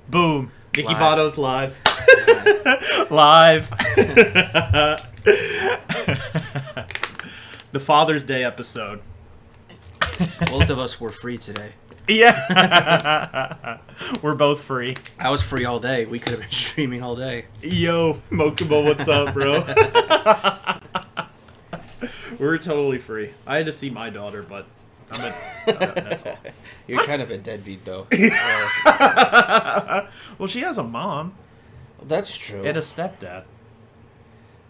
Boom. NickyBato's live. Live. The Father's Day episode. Both of us were free today. Yeah. We're both free. I was free all day. We could have been streaming all day. Yo, Mokuba, what's up, bro? We were totally free. I had to see my daughter, but that's all. You're kind of a deadbeat, though. Well, she has a mom. That's true. And a stepdad.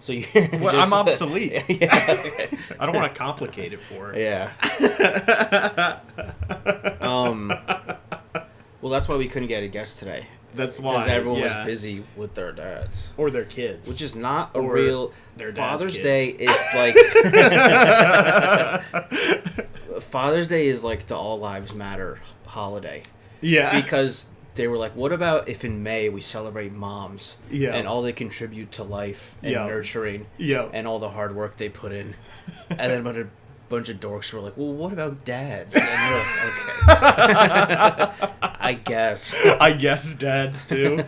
So you're well, just, I'm obsolete. Yeah, okay. I don't want to complicate it for her. Yeah. Well, that's why we couldn't get a guest today. That's why. Because everyone was busy with their dads. Or their kids. Which is not a real... Their Father's kids. Day is like... Father's Day is like the All Lives Matter holiday. Yeah. Because they were like, what about if in May we celebrate moms? Yeah. And all they contribute to life and nurturing. Yeah. And all the hard work they put in. And then a bunch of dorks were like, well, what about dads? And we're like, okay. I guess. I guess dads, too.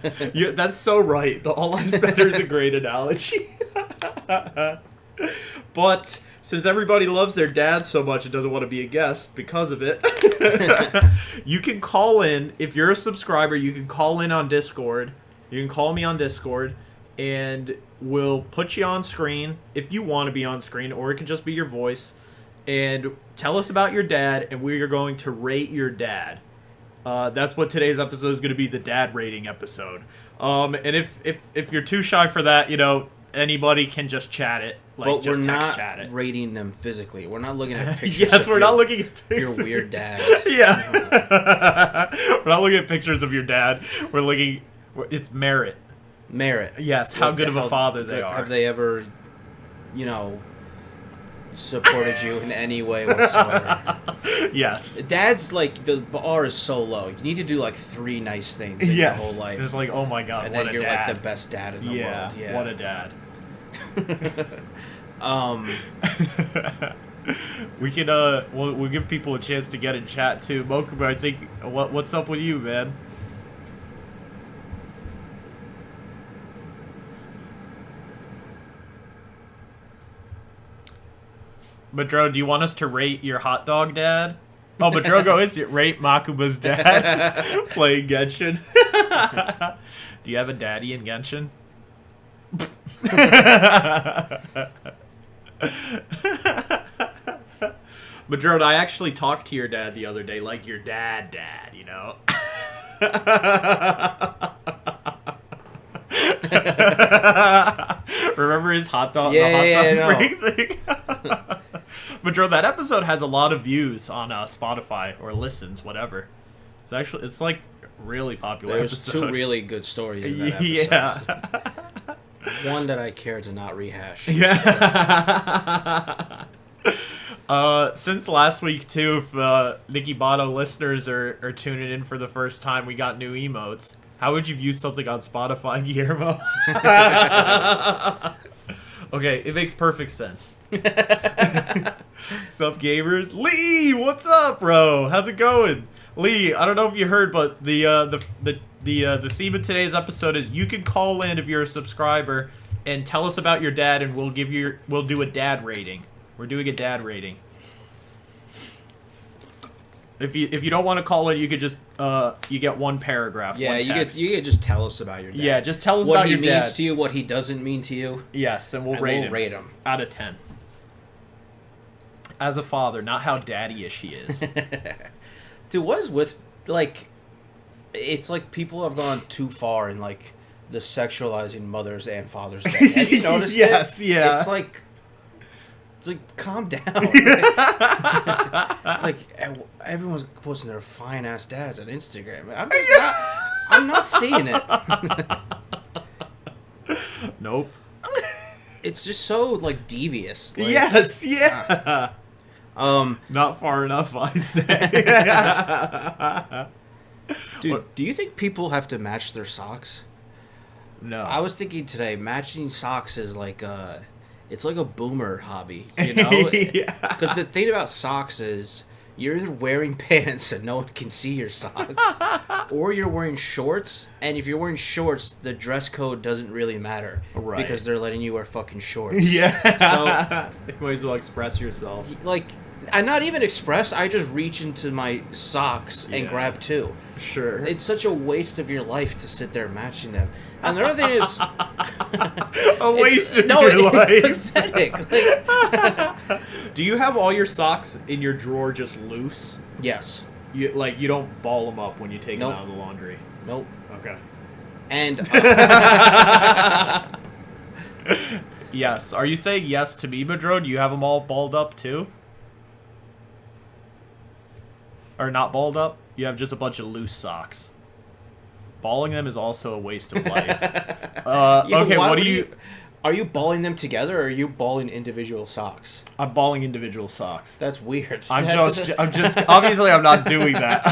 That's so right. The All Lives Matter is a great analogy. But since everybody loves their dad so much and doesn't want to be a guest because of it, you can call in. If you're a subscriber, you can call in on Discord. You can call me on Discord, and we'll put you on screen if you want to be on screen, or it can just be your voice. And tell us about your dad, and we are going to rate your dad. That's what today's episode is going to be, the dad rating episode. And if you're too shy for that, anybody can just chat it. But just we're text not chat it. rating them physically. We're not looking at pictures. Yes, we're not looking at your weird dad. Yeah. We're not looking at pictures of your dad. We're looking... It's merit. Merit. Yes, how good of a father they are. Have they ever, supported you in any way whatsoever? Yes. Dad's like, the bar is so low. You need to do like 3 nice things in your whole life. It's like, oh my god, and what then a you're dad. like the best dad in the world. Yeah, what a dad. We can we'll give people a chance to get in chat too. Mokuba, I think what's up with you, man? Madro, do you want us to rate your hot dog dad? Oh, Madrogo is rate Makuba's dad playing Genshin. Do you have a daddy in Genshin? Madrone, I actually talked to your dad the other day, like your dad, Remember his hot dog, the hot dog break thing? Madrone, that episode has a lot of views on Spotify or listens, whatever. It's like really popular. There's episode. 2 really good stories in that episode. Yeah. One that I care to not rehash. Yeah. Since last week too, if NickyBato listeners are tuning in for the first time, we got new emotes. How would you view something on Spotify, Guillermo? Okay, it makes perfect sense. Sup, gamers? Lee, what's up, bro? How's it going? Lee, I don't know if you heard, but the theme of today's episode is you can call in if you're a subscriber and tell us about your dad, and we'll do a dad rating. We're doing a dad rating. If you don't want to call in, you could just you get one paragraph. Yeah, one text. you get just tell us about your dad. Yeah, just tell us about your dad. What he means to you, what he doesn't mean to you. Yes, and we'll rate him out of 10. As a father, not how daddy-ish he is. Dude, what is with, like, it's like people have gone too far in, like, the sexualizing Mother's and Father's Day. Have you noticed Yes, it? yeah. It's like, calm down. Like, everyone's posting their fine-ass dads on Instagram. I'm not seeing it. Nope. It's just so, like, devious. Like, yes, yeah. Not far enough, I say. Dude, do you think people have to match their socks? No. I was thinking today, matching socks is like it's like a boomer hobby, you know? Yeah. Because the thing about socks is You're either wearing pants and no one can see your socks, or you're wearing shorts, and if you're wearing shorts, the dress code doesn't really matter. Right. Because they're letting you wear fucking shorts. Yeah. So you might as well express yourself. Like, I not even express, I just reach into my socks and grab two. Sure. It's such a waste of your life to sit there matching them. And the other thing is... a waste of your life. It's pathetic. Like, do you have all your socks in your drawer just loose? yes. You don't ball them up when you take them out of the laundry? Nope. Okay. And... yes. Are you saying yes to me, Madro? Do you have them all balled up too? Or not balled up? You have just a bunch of loose socks. Balling them is also a waste of life. Okay, what do you... Are you balling them together, or are you balling individual socks? I'm balling individual socks. That's weird. I'm just obviously I'm not doing that.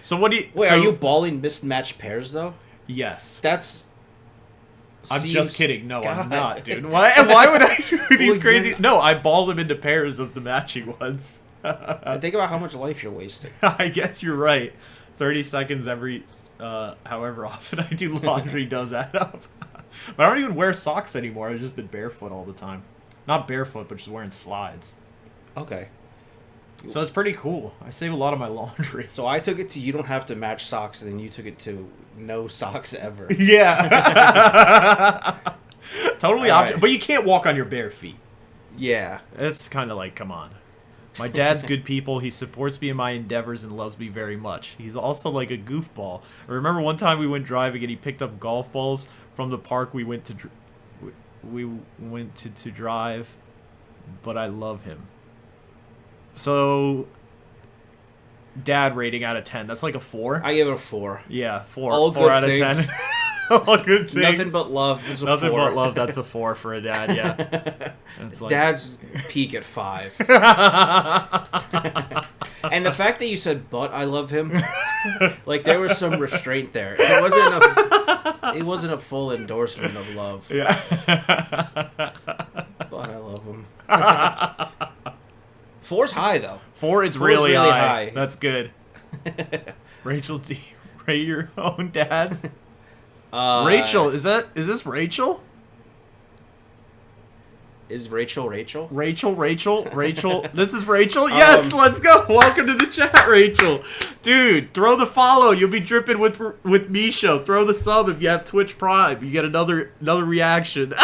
So what do you... Wait, are you balling mismatched pairs, though? Yes. That's... I'm just kidding. No, God. I'm not, dude. Why would I do these crazy... No, I ball them into pairs of the matching ones. Think about how much life you're wasting. I guess you're right. 30 seconds every... however often I do laundry does add up. But I don't even wear socks anymore. I've just been barefoot all the time. Not barefoot, but just wearing slides. Okay. So it's pretty cool. I save a lot of my laundry. So I took it to you don't have to match socks, and then you took it to no socks ever. Yeah. Totally opposite. Right. But you can't walk on your bare feet. Yeah. It's kind of like, come on. My dad's good people. He supports me in my endeavors and loves me very much. He's also like a goofball. I remember one time we went driving and he picked up golf balls from the park we went to drive, but I love him. So, dad rating out of 10. That's like a 4. I give it a 4. Yeah, 4. All 4 good out of things. 10. All good things. Nothing but love. It's a Nothing 4. but love. That's a 4 for a dad. Yeah. That's like... Dad's peak at 5. And the fact that you said "but I love him," like there was some restraint there. It wasn't a full endorsement of love. Yeah. But I love him. 4's high though. 4 is 4 really, is really high. high. That's good. Rachel, do you rate your own dads? Rachel, is this Rachel? Is Rachel Rachel? Rachel. This is Rachel? Yes, let's go. Welcome to the chat, Rachel. Dude, throw the follow. You'll be dripping with Misho. Throw the sub if you have Twitch Prime. You get another reaction.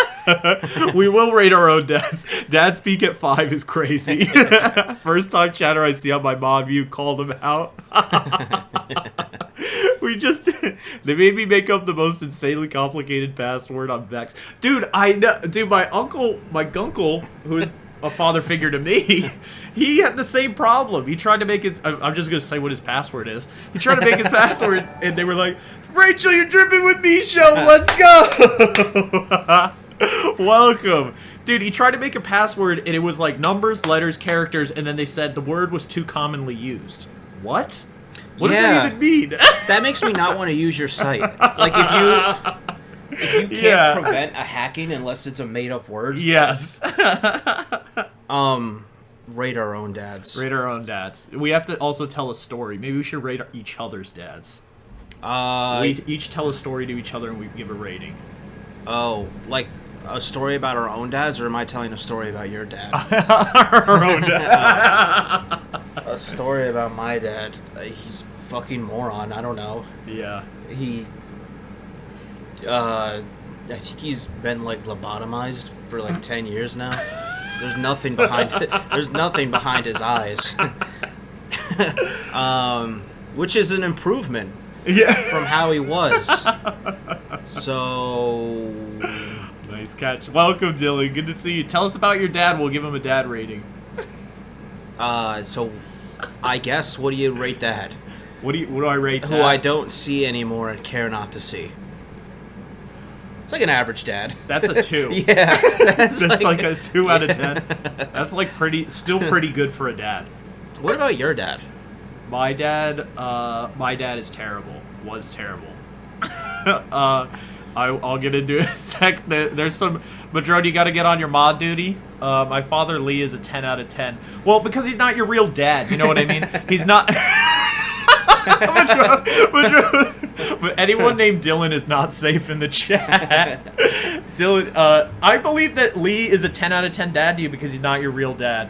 We will rate our own dads. Dad's peak at 5 is crazy. First time chatter I see on my mod view called him out. They made me make up the most insanely complicated password. I'm vexed. Dude, I know. Dude, my gunkle, who is a father figure to me, he had the same problem. He tried to make his... I'm just going to say what his password is. He tried to make his password, and they were like, Rachel, you're dripping with me, show. Let's go. Welcome. Dude, he tried to make a password, and it was like numbers, letters, characters, and then they said the word was too commonly used. What? What does that even mean? That makes me not want to use your site. Like, if you can't prevent a hacking unless it's a made-up word. Yes. Rate our own dads. Rate our own dads. We have to also tell a story. Maybe we should rate each other's dads. We each tell a story to each other and we give a rating. Oh, like a story about our own dads, or am I telling a story about your dad? Our own dad. A story about my dad. He's a fucking moron. I don't know. Yeah. I think he's been like lobotomized for like 10 years now. There's nothing behind it. There's nothing behind his eyes. Which is an improvement from how he was. So nice catch. Welcome, Dylan. Good to see you. Tell us about your dad. We'll give him a dad rating. So I guess, what do you rate that? What do I rate Who that? I don't see anymore and care not to see. It's like an average dad. That's a 2. Yeah. That's like a 2 out of 10. That's like still pretty good for a dad. What about your dad? My dad is terrible. Was terrible. I'll get into it in a sec. There's some... Madrone, you got to get on your mod duty. My father, Lee, is a 10 out of 10. Well, because he's not your real dad. You know what I mean? He's not... But anyone named Dylan is not safe in the chat. Dylan, I believe that Lee is a 10 out of 10 dad to you because he's not your real dad.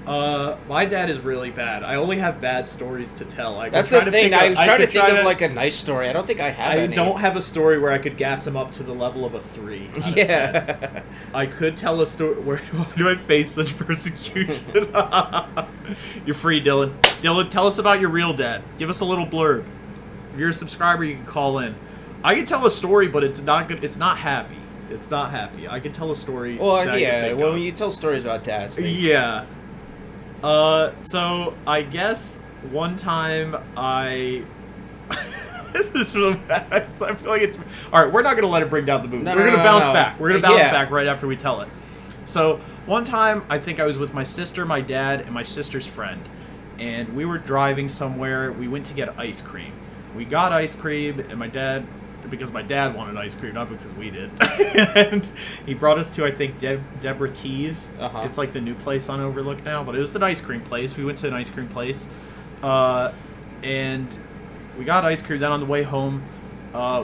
My dad is really bad. I only have bad stories to tell. That's the thing. I was trying to think of like a nice story. I don't think I have any. I don't have a story where I could gas him up to the level of a 3 out of 10. I could tell a story. Why do I face such persecution? You're free, Dylan. Dylan, tell us about your real dad. Give us a little blurb. If you're a subscriber, you can call in. I can tell a story, but it's not good. It's not happy. It's not happy. I can tell a story. Well, yeah. When you tell stories about dads. Yeah. So I guess one time this is really bad. I feel like it's... Alright, we're not going to let it bring down the mood. We're going to bounce back. We're going to bounce back right after we tell it. So, one time, I think I was with my sister, my dad, and my sister's friend. And we were driving somewhere. We went to get ice cream. We got ice cream, and my dad... Because my dad wanted ice cream, not because we did. And he brought us to, I think, Deborah T's. It's like the new place on Overlook now, but it was an ice cream place. We went to an ice cream place. And we got ice cream. Then on the way home,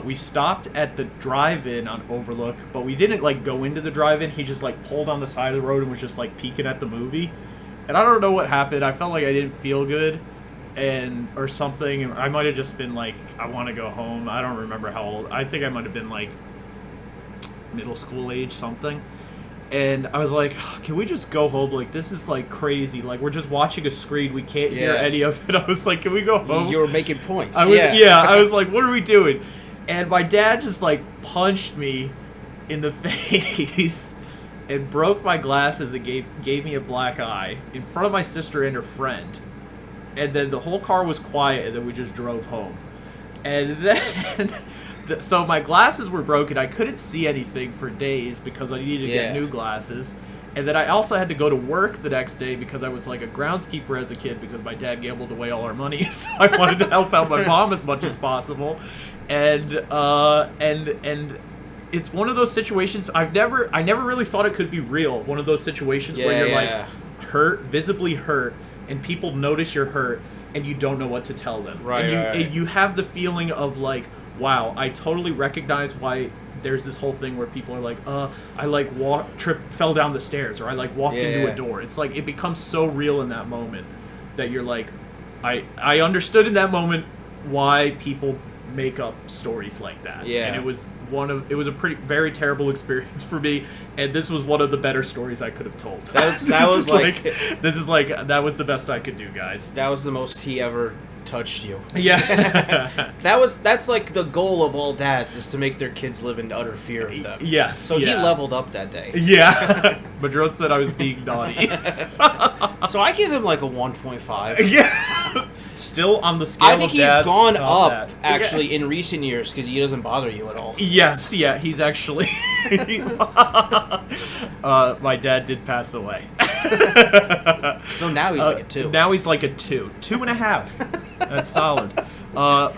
we stopped at the drive-in on Overlook, but we didn't, like, go into the drive-in. He just, like, pulled on the side of the road and was just, like, peeking at the movie. And I don't know what happened. I felt like I didn't feel good. Or something, and I might have just been like, I want to go home. I don't remember how old. I think I might have been like middle school age, something. And I was like, can we just go home? Like, this is like crazy. Like, we're just watching a screen. We can't hear any of it. I was like, can we go home? You were making points. I was like, what are we doing? And my dad just like punched me in the face and broke my glasses and gave me a black eye in front of my sister and her friend. And then the whole car was quiet, and then we just drove home. And then, so my glasses were broken. I couldn't see anything for days because I needed to get new glasses. And then I also had to go to work the next day because I was like a groundskeeper as a kid because my dad gambled away all our money. So I wanted to help out my mom as much as possible. And it's one of those situations I never really thought it could be real. One of those situations where you're like hurt, visibly hurt. And people notice you're hurt, and you don't know what to tell them. And you have the feeling of like, wow, I totally recognize why there's this whole thing where people are like, I like fell down the stairs, or I like walked into a door. It's like, it becomes so real in that moment that you're like, I understood in that moment why people make up stories like that. And it was a very terrible experience for me, and this was one of the better stories I could have told. That was the best I could do, guys. That was the most he ever touched you. Yeah. That's like the goal of all dads, is to make their kids live in utter fear of them. Yes. So he leveled up that day. Yeah. Madrone said I was being naughty. So I give him like a 1.5. Yeah. Still on the scale of dads. I think he's gone up, actually, in recent years, because he doesn't bother you at all. Yes, yeah, he's actually... my dad did pass away. So now he's like a 2. Now he's like a 2. 2.5. That's solid.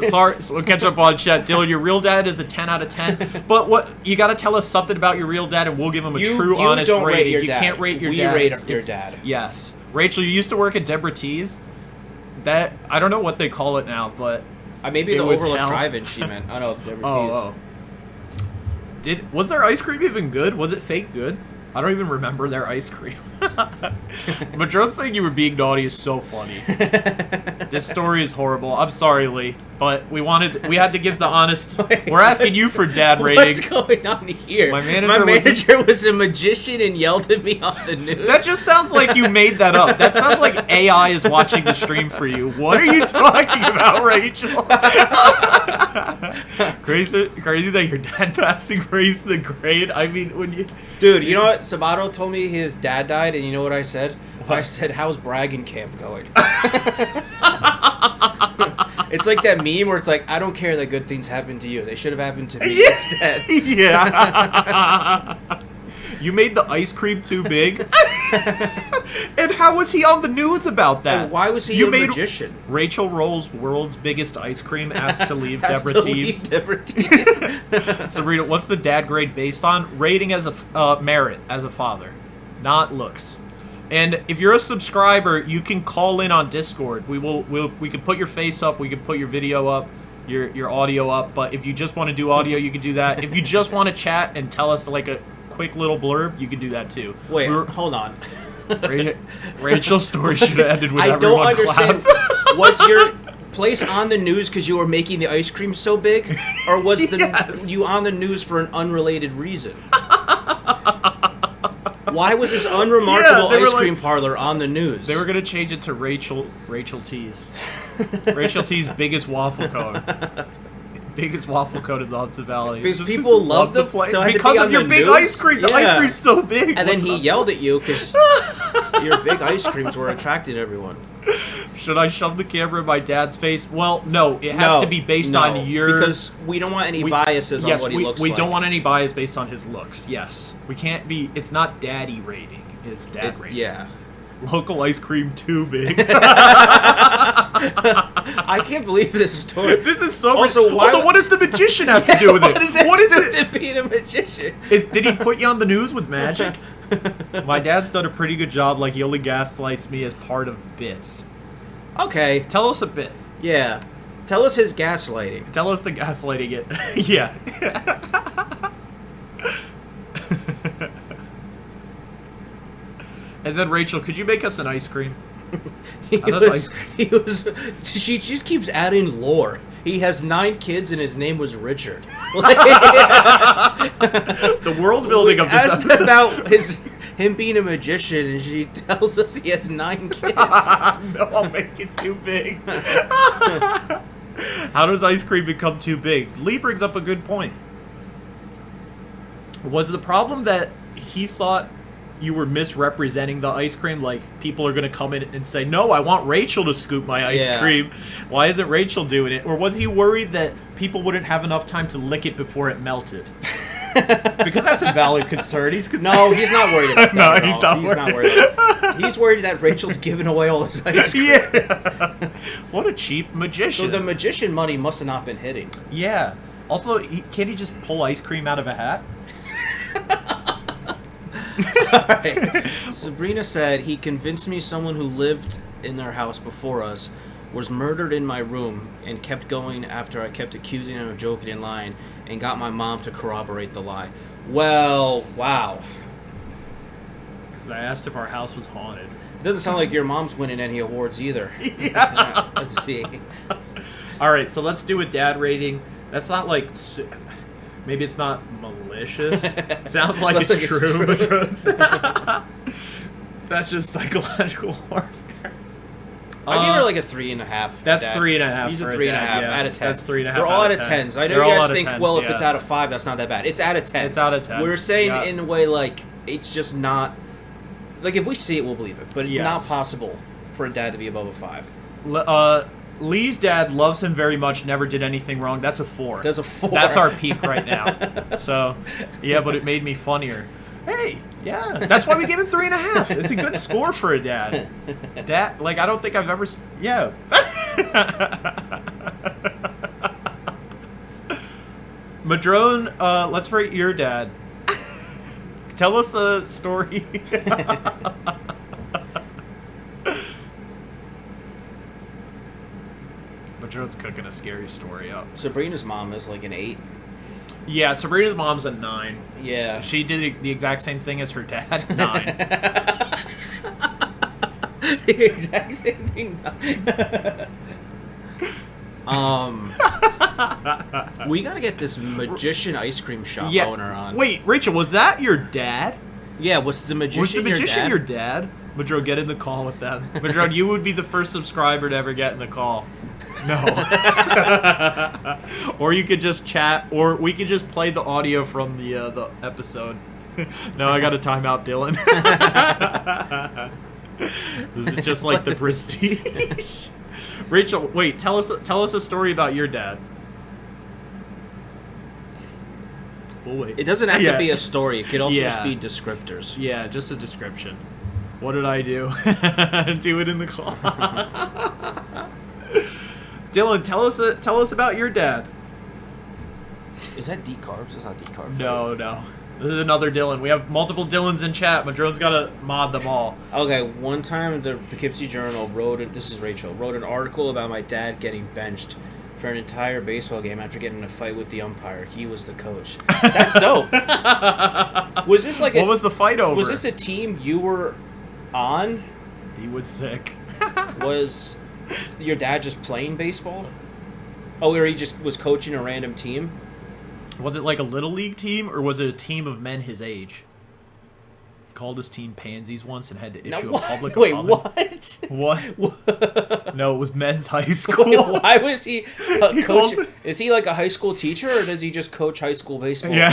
Sorry, so we'll catch up on chat. Dylan, your real dad is a 10 out of 10. But what you got to tell us something about your real dad, and we'll give him a true, honest don't rating. Rate your you dad. can't rate your we dad. We rate your dad. Yes. Rachel, you used to work at Deborah T's. That I don't know what they call it now, but maybe the Overlook Drive-In she meant. I don't know. Deborah T's. Was their ice cream even good? Was it fake good? I don't even remember their ice cream. Madrone saying you were being naughty is so funny. This story is horrible. I'm sorry, Lee, but we had to give the honest. We're asking you for dad ratings. What's going on here? My manager was a magician and yelled at me off the news. That just sounds like you made that up. That sounds like AI is watching the stream for you. What are you talking about, Rachel? Crazy that your dad passing raised the grade. I mean, when you... Dude, you know what? Sabato told me his dad died, and you know what I said? What? I said, how's bragging camp going? It's like that meme where it's like, I don't care that good things happen to you. They should have happened to me instead. Yeah. You made the ice cream too big? And how was he on the news about that? And why was he You a made magician? Rachel Roll's world's biggest ice cream asked to leave Has Deborah to Teves. leave Deborah Teves. Sabrina, what's the dad grade based on? Rating as a merit as a father, not looks. And if you're a subscriber, you can call in on Discord. We can put your face up, we can put your video up, your audio up. But if you just want to do audio, you can do that. If you just want to chat and tell us like a quick little blurb, you can do that too. Wait, hold on. Rachel's story should have ended with I don't everyone understand. clapped. Was your place on the news because you were making the ice cream so big, or was you on the news for an unrelated reason? Why was this unremarkable ice cream parlor on the news? They were gonna change it to Rachel T's. Rachel T's biggest waffle cone. Biggest waffle cone in the Hudson Valley. Because people love the place. so Because of your big ice cream. The ice cream's so big. And then he yelled at you because your big ice creams were attracting everyone. Should I shove the camera in my dad's face? Well, no. It has to be based on your... Because we don't want any biases on what he looks like. We don't want any bias based on his looks. Yes. We can't be... It's not daddy rating. It's dad rating. Yeah. Local ice cream too big. I can't believe this story. This is so... Also, what does the magician have to do with it? What is it being a magician? Did he put you on the news with magic? My dad's done a pretty good job. Like, he only gaslights me as part of bits. Okay. Tell us a bit. Yeah. Tell us his gaslighting. Tell us the gaslighting it. Yeah. And then, Rachel, could you make us an ice cream? She just keeps adding lore. He has 9 kids and his name was Richard. The world building of this asked episode. about him being a magician, and she tells us he has 9 kids. No, I'll make it too big. How does ice cream become too big? Lee brings up a good point. Was the problem that he thought you were misrepresenting the ice cream? Like, people are going to come in and say, no, I want Rachel to scoop my ice cream. Why isn't Rachel doing it? Or was he worried that people wouldn't have enough time to lick it before it melted? Because that's a valid concern. No, he's not worried about that. No, he's not worried. He's worried that Rachel's giving away all this ice cream. Yeah. What a cheap magician. So the magician money must have not been hitting. Yeah. Also, can't he just pull ice cream out of a hat? Alright. Sabrina said, he convinced me someone who lived in their house before us was murdered in my room and kept going after I kept accusing him of joking and lying and got my mom to corroborate the lie. Well, wow. Because I asked if our house was haunted. It doesn't sound like your mom's winning any awards either. Yeah. Let's see. Alright, so let's do a dad rating. That's not like... Maybe it's not malicious. Sounds like it's true, but that's just psychological warfare. I give her like a 3.5. That's Dad. 3.5. He's a for 3.5 yeah. out of 10. That's 3.5. They're all out of 10s. I know you guys think, 10s, well, if yeah. it's out of 5, that's not that bad. It's out of 10. It's out of 10. We're saying in a way like it's just not. Like, if we see it, we'll believe it. But it's not possible for a dad to be above a 5. Lee's dad loves him very much, never did anything wrong. That's a 4. That's a 4. That's our peak right now. So, yeah, but it made me funnier. Hey, yeah. That's why we gave it 3.5. It's a good score for a dad. Dad, like, I don't think I've ever... Yeah. Madrone, let's rate your dad. Tell us a story. Madrone's cooking a scary story up. Sabrina's mom is like an 8. Yeah, Sabrina's mom's a 9. Yeah. She did the exact same thing as her dad. 9. The exact same thing. We gotta get this magician ice cream shop owner on. Wait, Rachel, was that your dad? Yeah, was the magician your dad? Madrone, get in the call with them. Madrone, you would be the first subscriber to ever get in the call. No. Or you could just chat, or we could just play the audio from the episode. No, I got a timeout, Dylan. This is just like the Prestige. Rachel, wait, tell us a story about your dad. We'll wait. It doesn't have to be a story. It could also just be descriptors. Yeah, just a description. What did I do? Do it in the car. Dylan, tell us about your dad. Is that decarbs? It's not decarbs. No. This is another Dylan. We have multiple Dylans in chat. Madron's got to mod them all. Okay, one time the Poughkeepsie Journal wrote an article about my dad getting benched for an entire baseball game after getting in a fight with the umpire. He was the coach. That's dope. Was this like what was the fight over? Was this a team you were on? He was sick. Was your dad just playing baseball? Oh, or he just was coaching a random team? Was it like a little league team, or was it a team of men his age? He called his team pansies once and had to issue a public apology. What? No, it was men's high school. Wait, why was he coaching? Is he like a high school teacher, or does he just coach high school baseball? Yeah.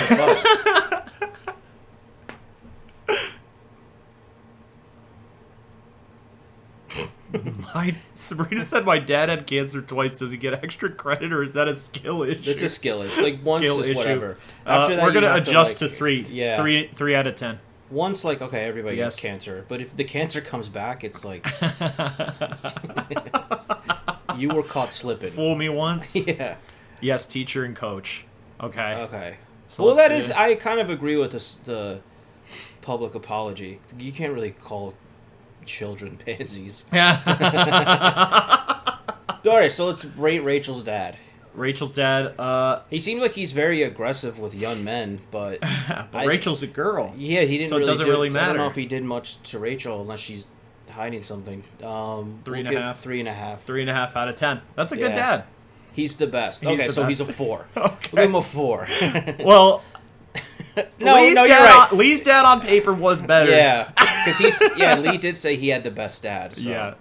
Sabrina said my dad had cancer twice. Does he get extra credit, or is that a skill issue? It's a skill issue. Like once skill is issue. whatever. After that, we're gonna adjust to to 3. Yeah. 3 out of 10. Once, like, okay, everybody gets cancer, but if the cancer comes back, it's like you were caught slipping. Fool me once. Yeah. Yes, teacher and coach. Okay. Okay. So well, that is. I kind of agree with the public apology. You can't really call children pansies. Yeah. All right, so let's rate Rachel's dad. Rachel's dad. He seems like he's very aggressive with young men, but Rachel's a girl. Yeah, he didn't. So it doesn't really matter. I don't know if he did much to Rachel unless she's hiding something. 3.5. 3.5. 3.5 out of 10. That's a good dad. He's the best. He's he's a 4. Okay. We'll give him a 4. Well, you're right. Lee's dad on paper was better. Yeah, because Lee did say he had the best dad. So. Yeah.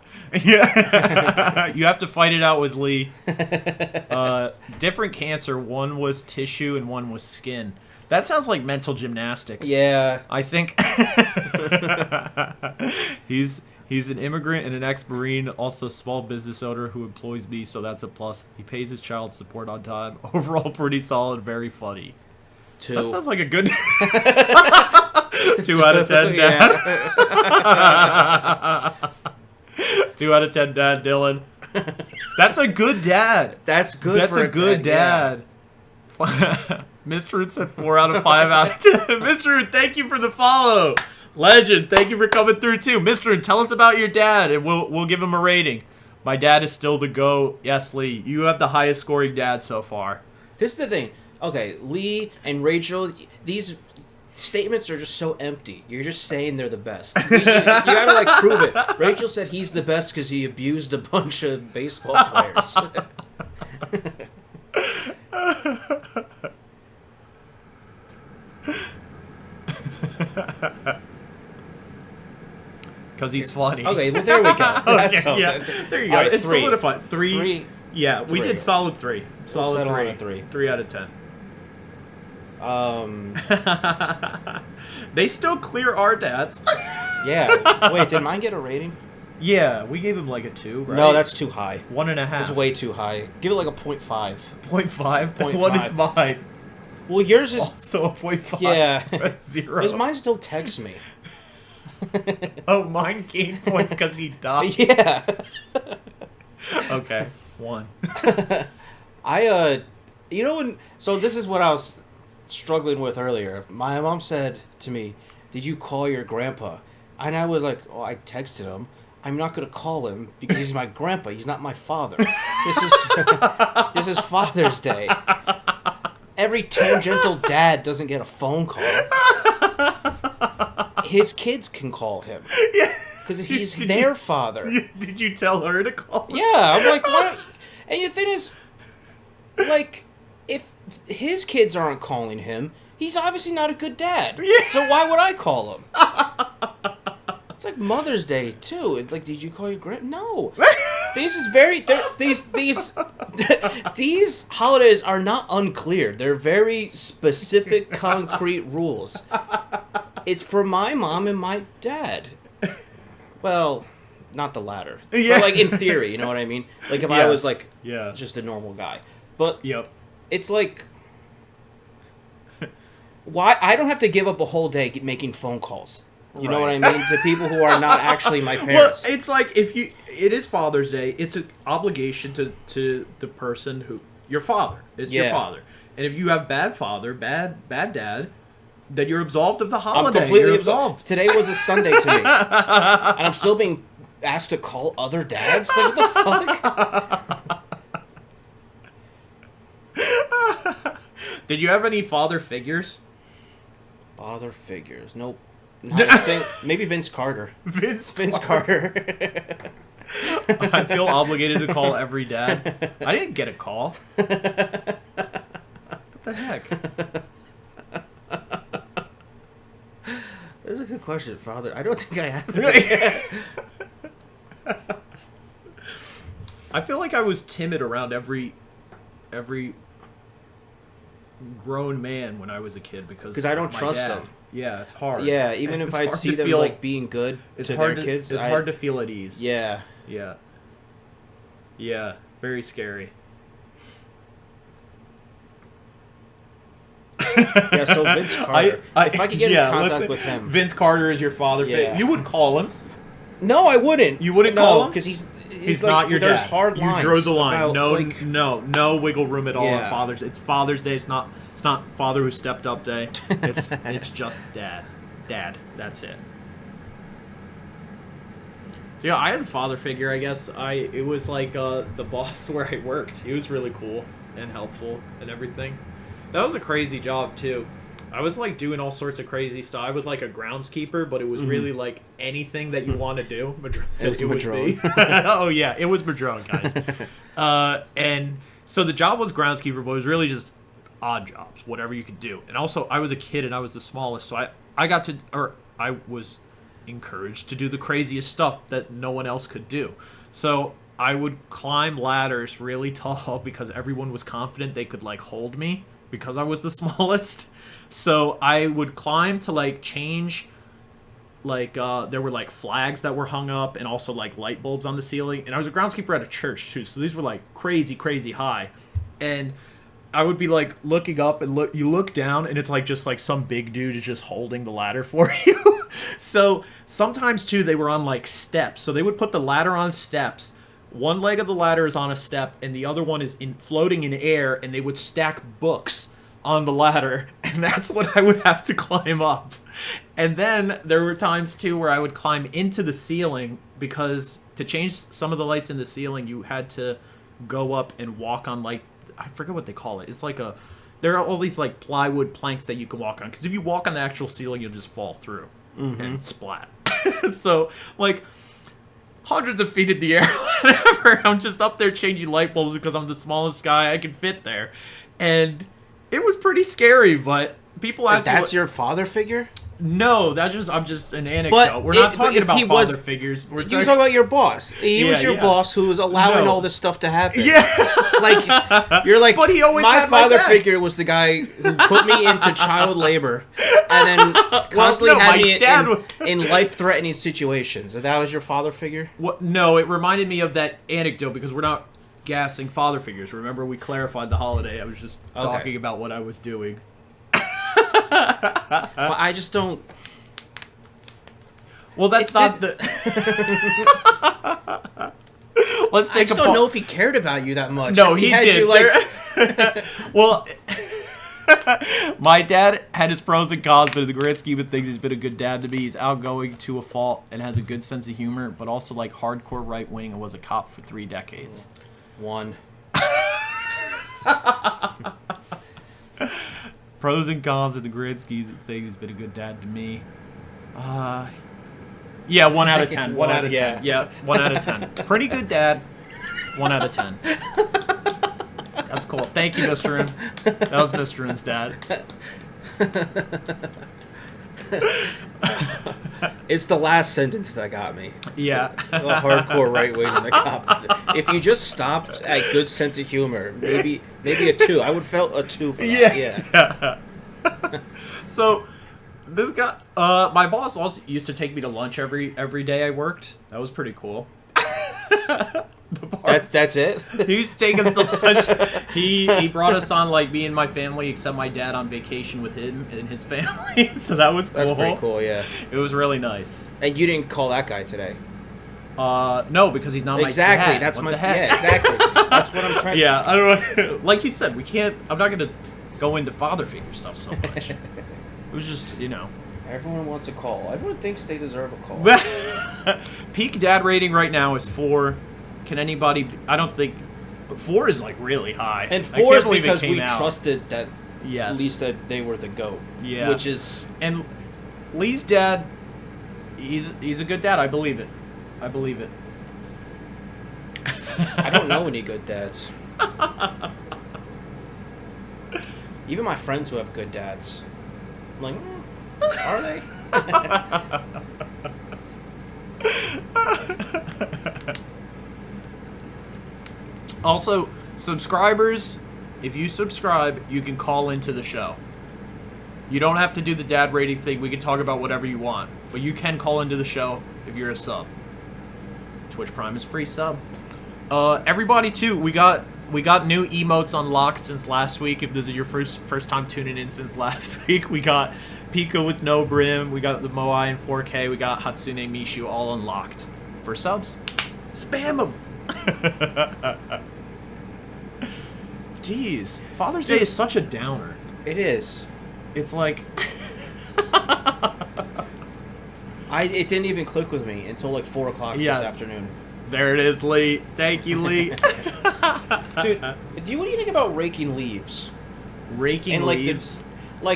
You have to fight it out with Lee. Different cancer. One was tissue and one was skin. That sounds like mental gymnastics. Yeah. I think he's an immigrant and an ex-Marine, also a small business owner who employs me, so that's a plus. He pays his child support on time. Overall, pretty solid, very funny. 2. That sounds like a good 2 out of 10, Dad. 2 out of 10, Dad, Dylan. That's a good dad. That's good. That's for a good dad. Yeah. Mr. Root said 4 out of 5 out of 10. Mr. Root, thank you for the follow. Legend, thank you for coming through too. Mr. Root, tell us about your dad, and we'll give him a rating. My dad is still the GOAT. Yes, Lee, you have the highest scoring dad so far. This is the thing. Okay, Lee and Rachel, these statements are just so empty. You're just saying they're the best. You gotta like prove it. Rachel said he's the best because he abused a bunch of baseball players. Because he's funny. Okay, well there we go. That's okay, yeah, there you go. Right, it's 3. solidified. 3. Yeah, we did solid 3. Solid 3. 3. 3 out of 10. They still clear our dads. Yeah. Wait, did mine get a rating? Yeah, we gave him like a 2, right? No, that's too high. 1.5. It's way too high. Give it like a 0.5. 0.5? What is mine? Well, yours is... Also a 0.5. Yeah. That's 0. Because mine still texts me. Oh, mine gained points because he died. Yeah. Okay, 1. So this is what I was struggling with earlier. My mom said to me, "Did you call your grandpa?" And I was like, "Oh, I texted him. I'm not gonna call him because he's my grandpa. He's not my father. This is Father's Day. Every tangential dad doesn't get a phone call. His kids can call him. Yeah. Because he's their father." Did you tell her to call him? Yeah, I'm like, what? And the thing is, like, if his kids aren't calling him, he's obviously not a good dad. Yeah. So why would I call him? It's like Mother's Day too. It's like, did you call your grand? No. This is these holidays are not unclear. They're very specific, concrete rules. It's for my mom and my dad. Well, not the latter. Yeah. But like in theory, you know what I mean? Like if I was like just a normal guy. But it's like, why I don't have to give up a whole day making phone calls, You know what I mean? To people who are not actually my Well, parents. it's like it is Father's Day. It's an obligation to the person who your father. It's your father. And if you have bad father, bad dad, then you're absolved of the holiday. I'm completely you're absolved. Today was a Sunday to me, and I'm still being asked to call other dads. Like, what the fuck? Did you have any father figures? Father figures? Nope. Maybe Vince Carter. Vince Carter. I feel obligated to call every dad. I didn't get a call. What the heck? That's a good question, Father. I don't think I have that. I feel like I was timid around every grown man when I was a kid because I don't trust them. Yeah, it's hard. Yeah, even if I see them like being good to their kids, it's hard to feel at ease. Yeah. Yeah, very scary. Yeah, so Vince Carter. If I could get in contact with him, Vince Carter is your father. Yeah. You would call him. No, I wouldn't. You wouldn't call him because he's like, not your dad. There's hard lines. You drew the line. About, No wiggle room at all on Father's. It's Father's Day. It's not Father Who Stepped Up Day. It's just dad. That's it. So, yeah, I had a father figure. I guess it was like the boss where I worked. He was really cool and helpful and everything. That was a crazy job too. I was like doing all sorts of crazy stuff. I was like a groundskeeper, but it was really like anything that you want to do. Madrone said it was me. Oh yeah, it was Madrone, guys. And so the job was groundskeeper, but it was really just odd jobs, whatever you could do. And also, I was a kid and I was the smallest, so I was encouraged to do the craziest stuff that no one else could do. So I would climb ladders really tall because everyone was confident they could like hold me because I was the smallest. So I would climb to like change, like there were like flags that were hung up and also like light bulbs on the ceiling. And I was a groundskeeper at a church too, so these were like crazy high. And I would be like looking up and you look down and it's like just like some big dude is just holding the ladder for you. So sometimes too they were on like steps. So they would put the ladder on steps. One leg of the ladder is on a step and the other one is floating in air, and they would stack books on the ladder, and that's what I would have to climb up. And then there were times too where I would climb into the ceiling because to change some of the lights in the ceiling you had to go up and walk on like, I forget what they call it. It's like there are all these like plywood planks that you can walk on, because if you walk on the actual ceiling you'll just fall through and splat. So like hundreds of feet in the air, whatever, I'm just up there changing light bulbs because I'm the smallest guy. I can fit there. And it was pretty scary, but people ask me... That's your father figure? No, I'm just an anecdote. We're not talking about father figures. You're talking about your boss. He was your boss who was allowing all this stuff to happen. Yeah. Like, you're like, but he always my had father my back. figure was the guy who put me into child labor and then constantly had me in life-threatening situations. And that was your father figure? What? No, it reminded me of that anecdote because we're not gassing father figures. Remember, we clarified the holiday. I was just talking about what I was doing. But I just don't. Well, that's not the. Let's take. I just don't know if he cared about you that much. No, he did. You, like... Well, my dad had his pros and cons, but in the grand scheme of things, he's been a good dad to me. He's outgoing to a fault and has a good sense of humor, but also like hardcore right wing and was a cop for 3 decades. One. Pros and cons in the grand schemes of things. He's been a good dad to me. Yeah, 1 out of 10. 1 out of 10. Yeah, 1 out of 10. Pretty good dad. 1 out of 10. That's cool. Thank you, Mr. N. That was Mr. N's dad. It's the last sentence that got me. Yeah. The hardcore right wing in the cop. If you just stopped at good sense of humor, maybe a 2. I would felt a 2 for that. Yeah. So this guy, my boss also used to take me to lunch every day I worked. That was pretty cool. The That's it. He used to take us to lunch. He brought us on, like, me and my family, except my dad, on vacation with him and his family. So that was cool. That's pretty cool, yeah. It was really nice. And you didn't call that guy today. No, because he's not exactly. my dad. That's what my the heck? Yeah, exactly. That's what I'm trying. Yeah, I don't know. Like you said, we can't. I'm not going to go into father figure stuff so much. It was just, you know. Everyone wants a call. Everyone thinks they deserve a call. Peak dad rating right now is 4. Can anybody? I don't think 4 is like really high. And I 4 can't is believe it because came we out. trusted that. Yes. At least that they were the GOAT. Yeah. Which is. And Lee's dad, he's a good dad. I believe it. I believe it. I don't know any good dads. Even my friends who have good dads, I'm like, are they? Also, subscribers, if you subscribe, you can call into the show. You don't have to do the dad rating thing. We can talk about whatever you want. But you can call into the show if you're a sub. Twitch Prime is free sub. Everybody, too, we got new emotes unlocked since last week. If this is your first time tuning in since last week, we got Pika with no brim. We got the Moai in 4K. We got Hatsune Mishu all unlocked. For subs, spam them. Jeez. Father's Day is such a downer. It is. It's like... It didn't even click with me until like 4 o'clock this afternoon. There it is, Lee. Thank you, Lee. Dude, what do you think about raking leaves? Raking leaves?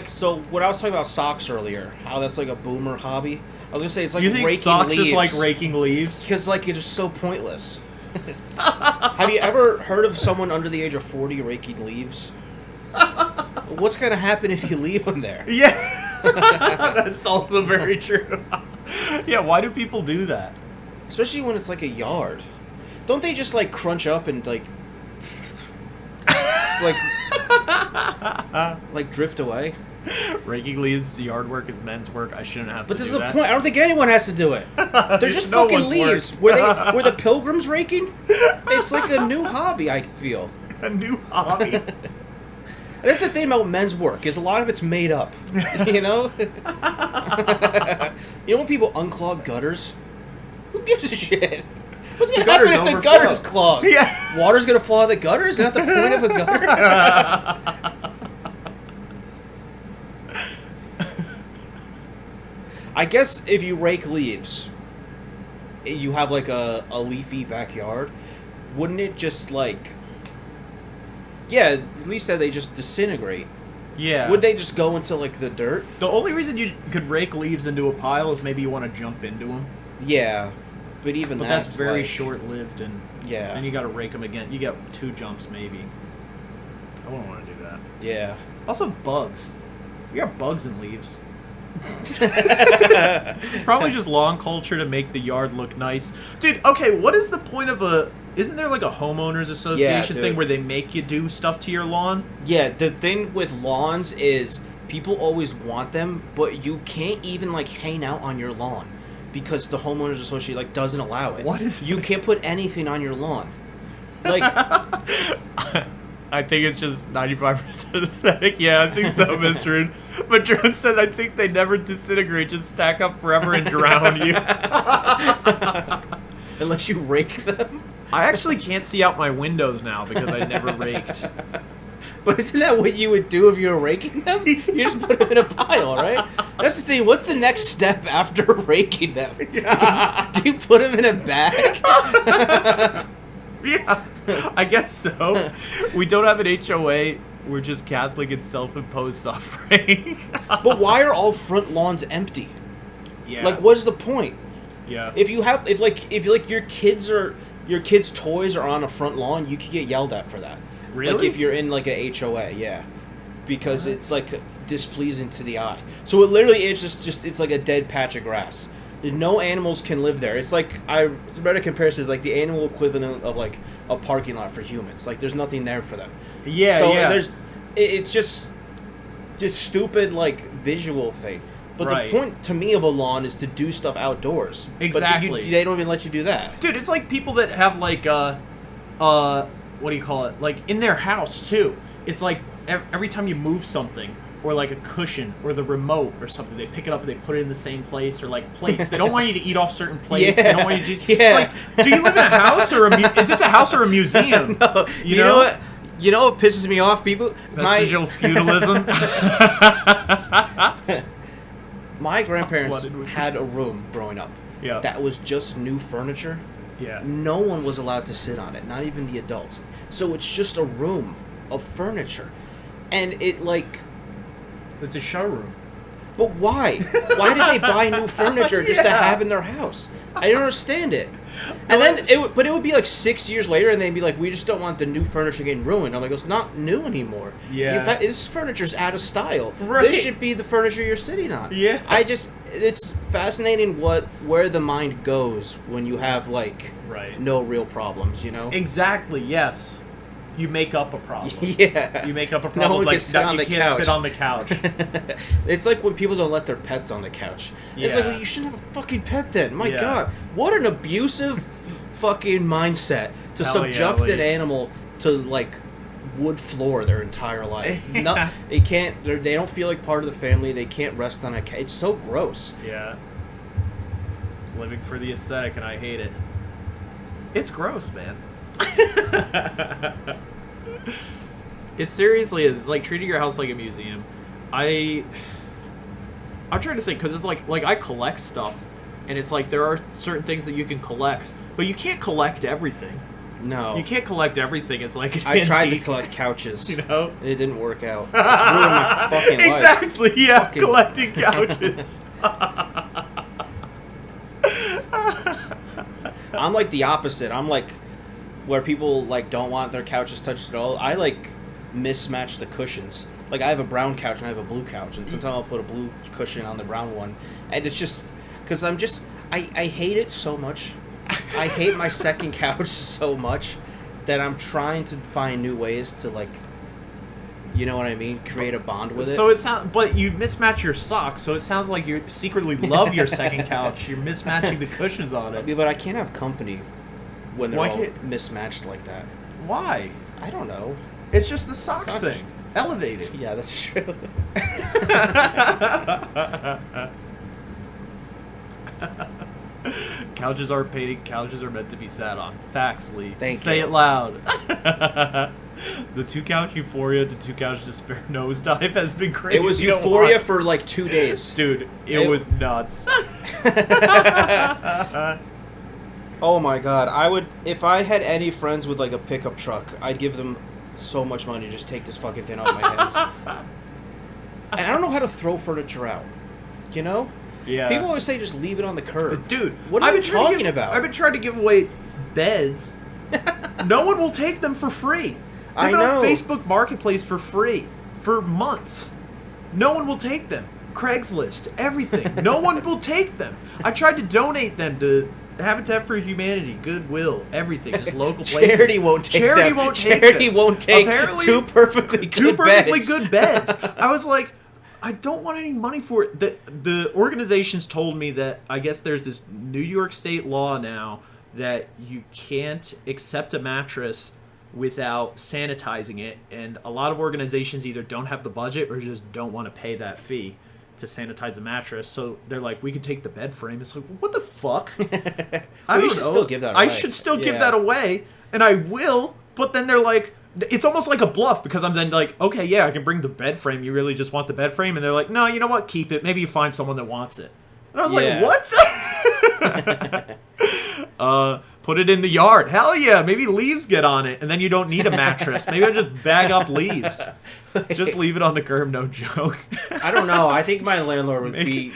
So when I was talking about socks earlier, how that's like a boomer hobby, I was gonna say it's like you think raking socks leaves. is like raking leaves? Because like it's just so pointless. Have you ever heard of someone under the age of 40 raking leaves? What's gonna happen if you leave them there? Yeah, that's also very true. Yeah, why do people do that? Especially when it's like a yard. Don't they just like crunch up and like drift away? Raking leaves, yard work is men's work. I shouldn't have to do that. But this is the point. I don't think anyone has to do it. They're just No fucking one's leaves. Were the pilgrims raking? It's like a new hobby, I feel. A new hobby? That's the thing about men's work, is a lot of it's made up. You know? You know when people unclog gutters? Who gives a shit? What's going to happen if the gutters clog? Yeah. Water's going to flow out of the gutter? Is that the point of a gutter? I guess if you rake leaves, you have like a leafy backyard, wouldn't it just like... Yeah, at least that they just disintegrate. Yeah. Would they just go into like the dirt? The only reason you could rake leaves into a pile is maybe you want to jump into them. Yeah, but even that's very like, short-lived, and yeah, and you got to rake them again. You get 2 jumps maybe. I wouldn't want to do that. Yeah. Also, bugs. We got bugs in leaves. Probably just lawn culture to make the yard look nice. Dude, okay, what is the point of a... Isn't there like a homeowners association thing where they make you do stuff to your lawn? Yeah, the thing with lawns is people always want them, but you can't even like hang out on your lawn because the homeowners association like doesn't allow it. What is You can't put anything on your lawn. Like I think it's just 95% aesthetic. Yeah, I think so, Mr. But Drone said I think they never disintegrate, just stack up forever and drown you. Unless you rake them. I actually can't see out my windows now because I never raked. But isn't that what you would do if you were raking them? You just put them in a pile, right? That's the thing. What's the next step after raking them? Yeah. Do you put them in a bag? Yeah, I guess so. We don't have an HOA. We're just Catholic and self-imposed suffering. But why are all front lawns empty? Yeah. Like, what's the point? Yeah. If your kids' toys are on a front lawn, you could get yelled at for that. Really? Like if you're in like a HOA, yeah, because it's like displeasing to the eye. So it literally is just it's like a dead patch of grass. No animals can live there. It's like a better comparison is like the animal equivalent of like a parking lot for humans. Like there's nothing there for them. Yeah. So yeah. It's just stupid like visual thing. But right. The point to me of a lawn is to do stuff outdoors. Exactly. But they don't even let you do that. Dude, it's like people that have like what do you call it? Like in their house too. It's like every time you move something, or like a cushion, or the remote, or something, they pick it up and they put it in the same place, or like plates. They don't want you to eat off certain plates. Yeah. They don't want you to. It's like, do you live in a house or is this a house or a museum? No, you know what? You know what pisses me off? People. Vestigial feudalism. My grandparents had a room growing up. Yeah. That was just new furniture. Yeah. No one was allowed to sit on it, not even the adults. So it's just a room of furniture. And it like... It's a showroom. But why? Why did they buy new furniture just to have in their house? I don't understand it. And then it would be like 6 years later, and they'd be like, "We just don't want the new furniture getting ruined." I'm like, "It's not new anymore. Yeah, this furniture's out of style. Right. This should be the furniture you're sitting on." Yeah. It's fascinating where the mind goes when you have like no real problems. You know. Exactly. Yes. You make up a problem. Yeah. You make up a problem. No one like can sit on you the can't couch. sit on the couch. It's like when people don't let their pets on the couch. Yeah. It's like, well, you shouldn't have a fucking pet then. My Yeah. God. What an abusive fucking mindset to Hell subject yeah, an animal to, like, wood floor their entire life. Yeah. No, they can't, they don't feel like part of the family. They can't rest on a couch. It's so gross. Yeah. Living for the aesthetic, and I hate it. It's gross, man. It seriously is. It's like treating your house like a museum. I'm trying to think, because it's like I collect stuff, and it's like there are certain things that you can collect, but you can't collect everything. No. You can't collect everything. It's like I tried to collect couches. You know? And it didn't work out. It's ruined my fucking life. Exactly, yeah. Fucking... Collecting couches. I'm like the opposite. I'm like where people like don't want their couches touched at all. I like mismatch the cushions. Like I have a brown couch and I have a blue couch, and sometimes I'll put a blue cushion on the brown one, and it's just because I hate it so much. I hate my second couch so much that I'm trying to find new ways to like, you know what I mean, create a bond with it. So it's not, but you mismatch your socks, so it sounds like you secretly love your second couch. You're mismatching the cushions on it. Yeah, but I can't have company when they're Why all can't- mismatched like that. Why? I don't know. It's just the socks Socks. thing. Elevated. Yeah, that's true. Couches aren't painted. Couches are meant to be sat on. Facts, Lee. Thank Say you. it loud. The 2-couch euphoria, the 2-couch despair nosedive has been crazy. It was to euphoria watch. for like 2 days. Dude, it was nuts. Oh my god, I would, if I had any friends with like a pickup truck, I'd give them so much money to just take this fucking thing off my hands. And I don't know how to throw furniture out, you know? Yeah. People always say just leave it on the curb. Dude, What are you talking about? I've been trying to give away beds. No one will take them for free. I They've been know. on Facebook Marketplace for free for months. No one will take them. Craigslist, everything. No one will take them. I tried to donate them to Habitat for Humanity, Goodwill, everything, just local places. Charity won't take Charity them. won't take Charity them. won't take Apparently, two perfectly good beds. good beds. I was like, I don't want any money for it. The organizations told me that I guess there's this New York State law now that you can't accept a mattress without sanitizing it, and a lot of organizations either don't have the budget or just don't want to pay that fee to sanitize the mattress. So they're like, we could take the bed frame. It's like, what the fuck? I you don't should know. still give that I away. should still give Yeah. that away, and I will. But then they're like, it's almost like a bluff, because I'm then like, okay, yeah, I can bring the bed frame. You really just want the bed frame? And they're like, no, you know what? Keep it. Maybe you find someone that wants it. And I was Yeah. like, what? Put it in the yard. Hell yeah. Maybe leaves get on it, and then you don't need a mattress. Maybe I just bag up leaves. Just leave it on the curb, no joke. I don't know. I think my landlord would Make be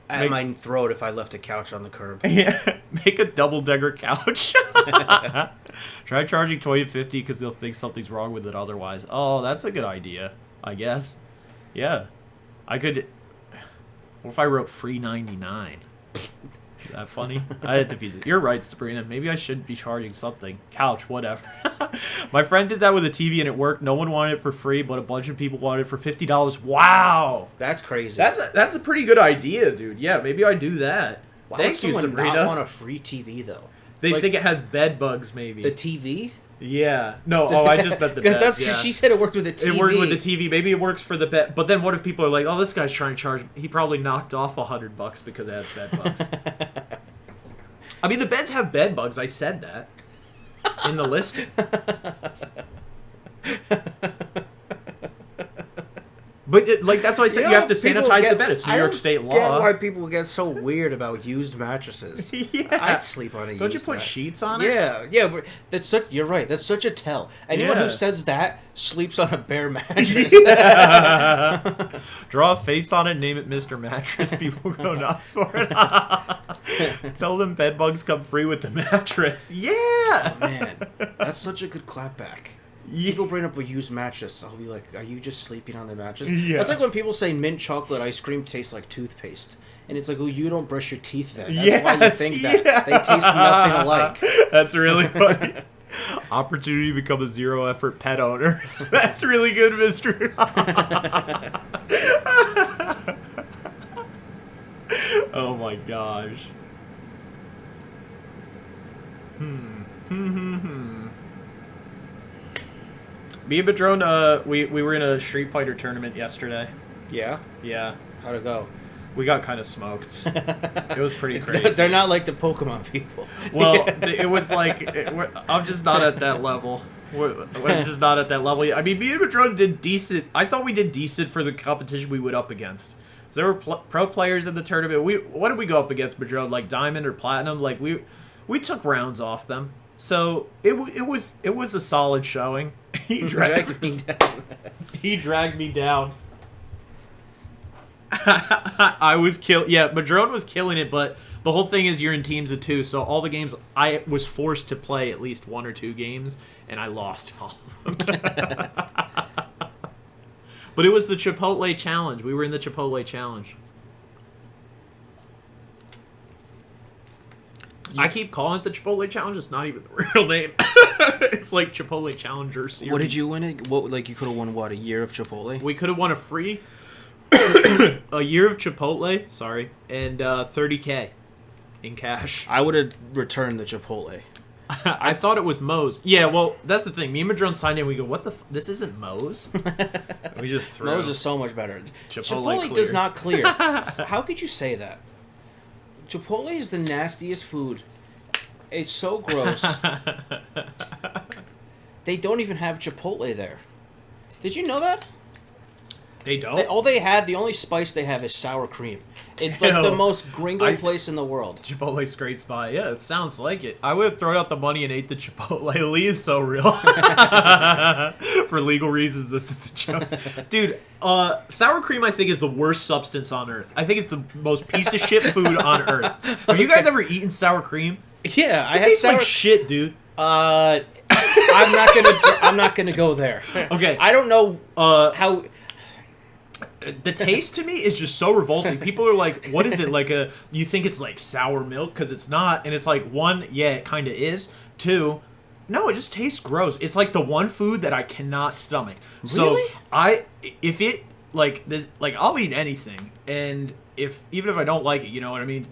at my throat if I left a couch on the curb. Yeah, make a double-decker couch. Try charging $20.50 because they'll think something's wrong with it otherwise. Oh, that's a good idea, I guess. Yeah. I could... What if I wrote free 99? Is that funny? I had to defeat it. You're right, Sabrina. Maybe I should be charging something. Couch, whatever. My friend did that with a TV and it worked. No one wanted it for free, but a bunch of people wanted it for $50. Wow! That's crazy. That's a pretty good idea, dude. Yeah, maybe I do that. Why Thank would you, someone Sabrina. not want a free TV though? They Like, think it has bed bugs, maybe. the TV. Yeah. No, I just bet the bed. Yeah. She said it worked with the TV. It worked with the TV. Maybe it works for the bet. But then what if people are like, oh, this guy's trying to charge... He probably knocked off $100 because it has bed bugs. I mean, the beds have bed bugs. I said that in the listing. But that's why I said you have to sanitize the bed. It's New York State law. I don't get why people get so weird about used mattresses. Yeah. I'd sleep on a used Don't you put sheets on it? Yeah, but you're right. That's such a tell. Anyone who says that sleeps on a bare mattress. Yeah. Draw a face on it, name it Mr. Mattress. People go nuts for it. Tell them bed bugs come free with the mattress. Yeah. Oh, man, that's such a good clapback. People bring up a used mattress. I'll be like, are you just sleeping on the mattress? Yeah. That's like when people say mint chocolate ice cream tastes like toothpaste. And it's like, oh, you don't brush your teeth then. That's why you think that. They taste nothing alike. That's really funny. Opportunity to become a zero-effort pet owner. That's really good, Mr. Oh my gosh. Me and Padron, we were in a Street Fighter tournament yesterday. Yeah? Yeah. How'd it go? We got kind of smoked. It was pretty crazy. They're not like the Pokemon people. Well, it was like... I'm just not at that level. We're just not at that level. I mean, me and Padron did decent. I thought we did decent for the competition we went up against. There were pro players in the tournament. What did we go up against, Padron? Like Diamond or Platinum? Like, we took rounds off them. So it was a solid showing. He dragged me down. He dragged me down. I was Madrone was killing it, but the whole thing is you're in teams of 2, so all the games I was forced to play at least 1 or 2 games, and I lost all of them. But it was the Chipotle challenge. We were in the Chipotle challenge. I keep calling it the Chipotle challenge. It's not even the real name. It's like Chipotle Challenger Series. What did you win? You could have won what? A year of Chipotle? We could have won a free a year of Chipotle. Sorry, and $30K in cash. I would have returned the Chipotle. I thought it was Moe's. Yeah, well, that's the thing. Me and Madrone signed in. We go, what the? This isn't Moe's. We just threw. Moe's is so much better. Chipotle does not clear. How could you say that? Chipotle is the nastiest food. It's so gross. They don't even have Chipotle there. Did you know that? They don't? The only spice they have is sour cream. It's like the most gringo place in the world. Chipotle scrapes by. Yeah, it sounds like it. I would have thrown out the money and ate the Chipotle. Lee is so real. For legal reasons, this is a joke. Dude, sour cream I think is the worst substance on earth. I think it's the most piece of shit food on earth. Have you guys ever eaten sour cream? Yeah, I had sour... like shit, dude. I'm not gonna go there. Okay. I don't know how... The taste to me is just so revolting. People are like, what is it? Like you think it's like sour milk? Because it's not. And it's like, 1, yeah, it kind of is. 2, no, it just tastes gross. It's like the one food that I cannot stomach. Really? So if it, like, this, like, I'll eat anything. And even if I don't like it, you know what I mean?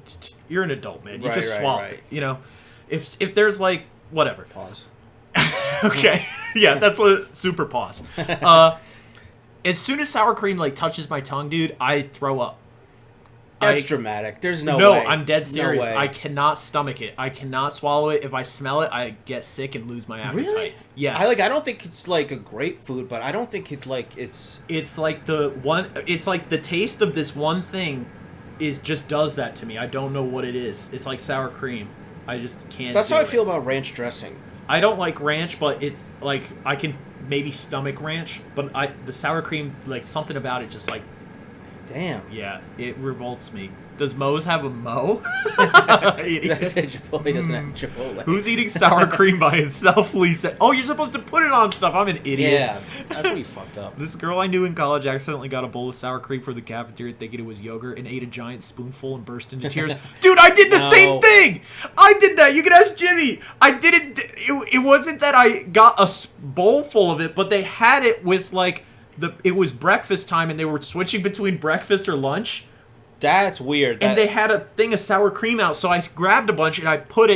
You're an adult, man. You just swallow it, you know? If there's like, whatever. Pause. Okay. Yeah, that's what, super pause. As soon as sour cream like touches my tongue, dude, I throw up. That's dramatic. There's no way. No, I'm dead serious. No way. I cannot stomach it. I cannot swallow it. If I smell it, I get sick and lose my appetite. Really? Yes. I don't think it's like a great food, but I don't think it's like it's. It's like it's like the taste of this one thing just does that to me. I don't know what it is. It's like sour cream. I just can't. That's how I feel about ranch dressing. I don't like ranch, but it's like I can maybe stomach ranch, but the sour cream, like something about it just like, damn. Yeah, it revolts me. Does Moe's have a Moe? I said Chipotle doesn't have Chipotle. Who's eating sour cream by itself, Lisa? Oh, you're supposed to put it on stuff. I'm an idiot. Yeah, that's where you fucked up. This girl I knew in college accidentally got a bowl of sour cream for the cafeteria thinking it was yogurt and ate a giant spoonful and burst into tears. Dude, I did the same thing! I did that! You can ask Jimmy! I didn't... It wasn't that I got a bowl full of it, but they had it with, like... It was breakfast time and they were switching between breakfast or lunch. That's weird. And they had a thing of sour cream out, so I grabbed a bunch and I put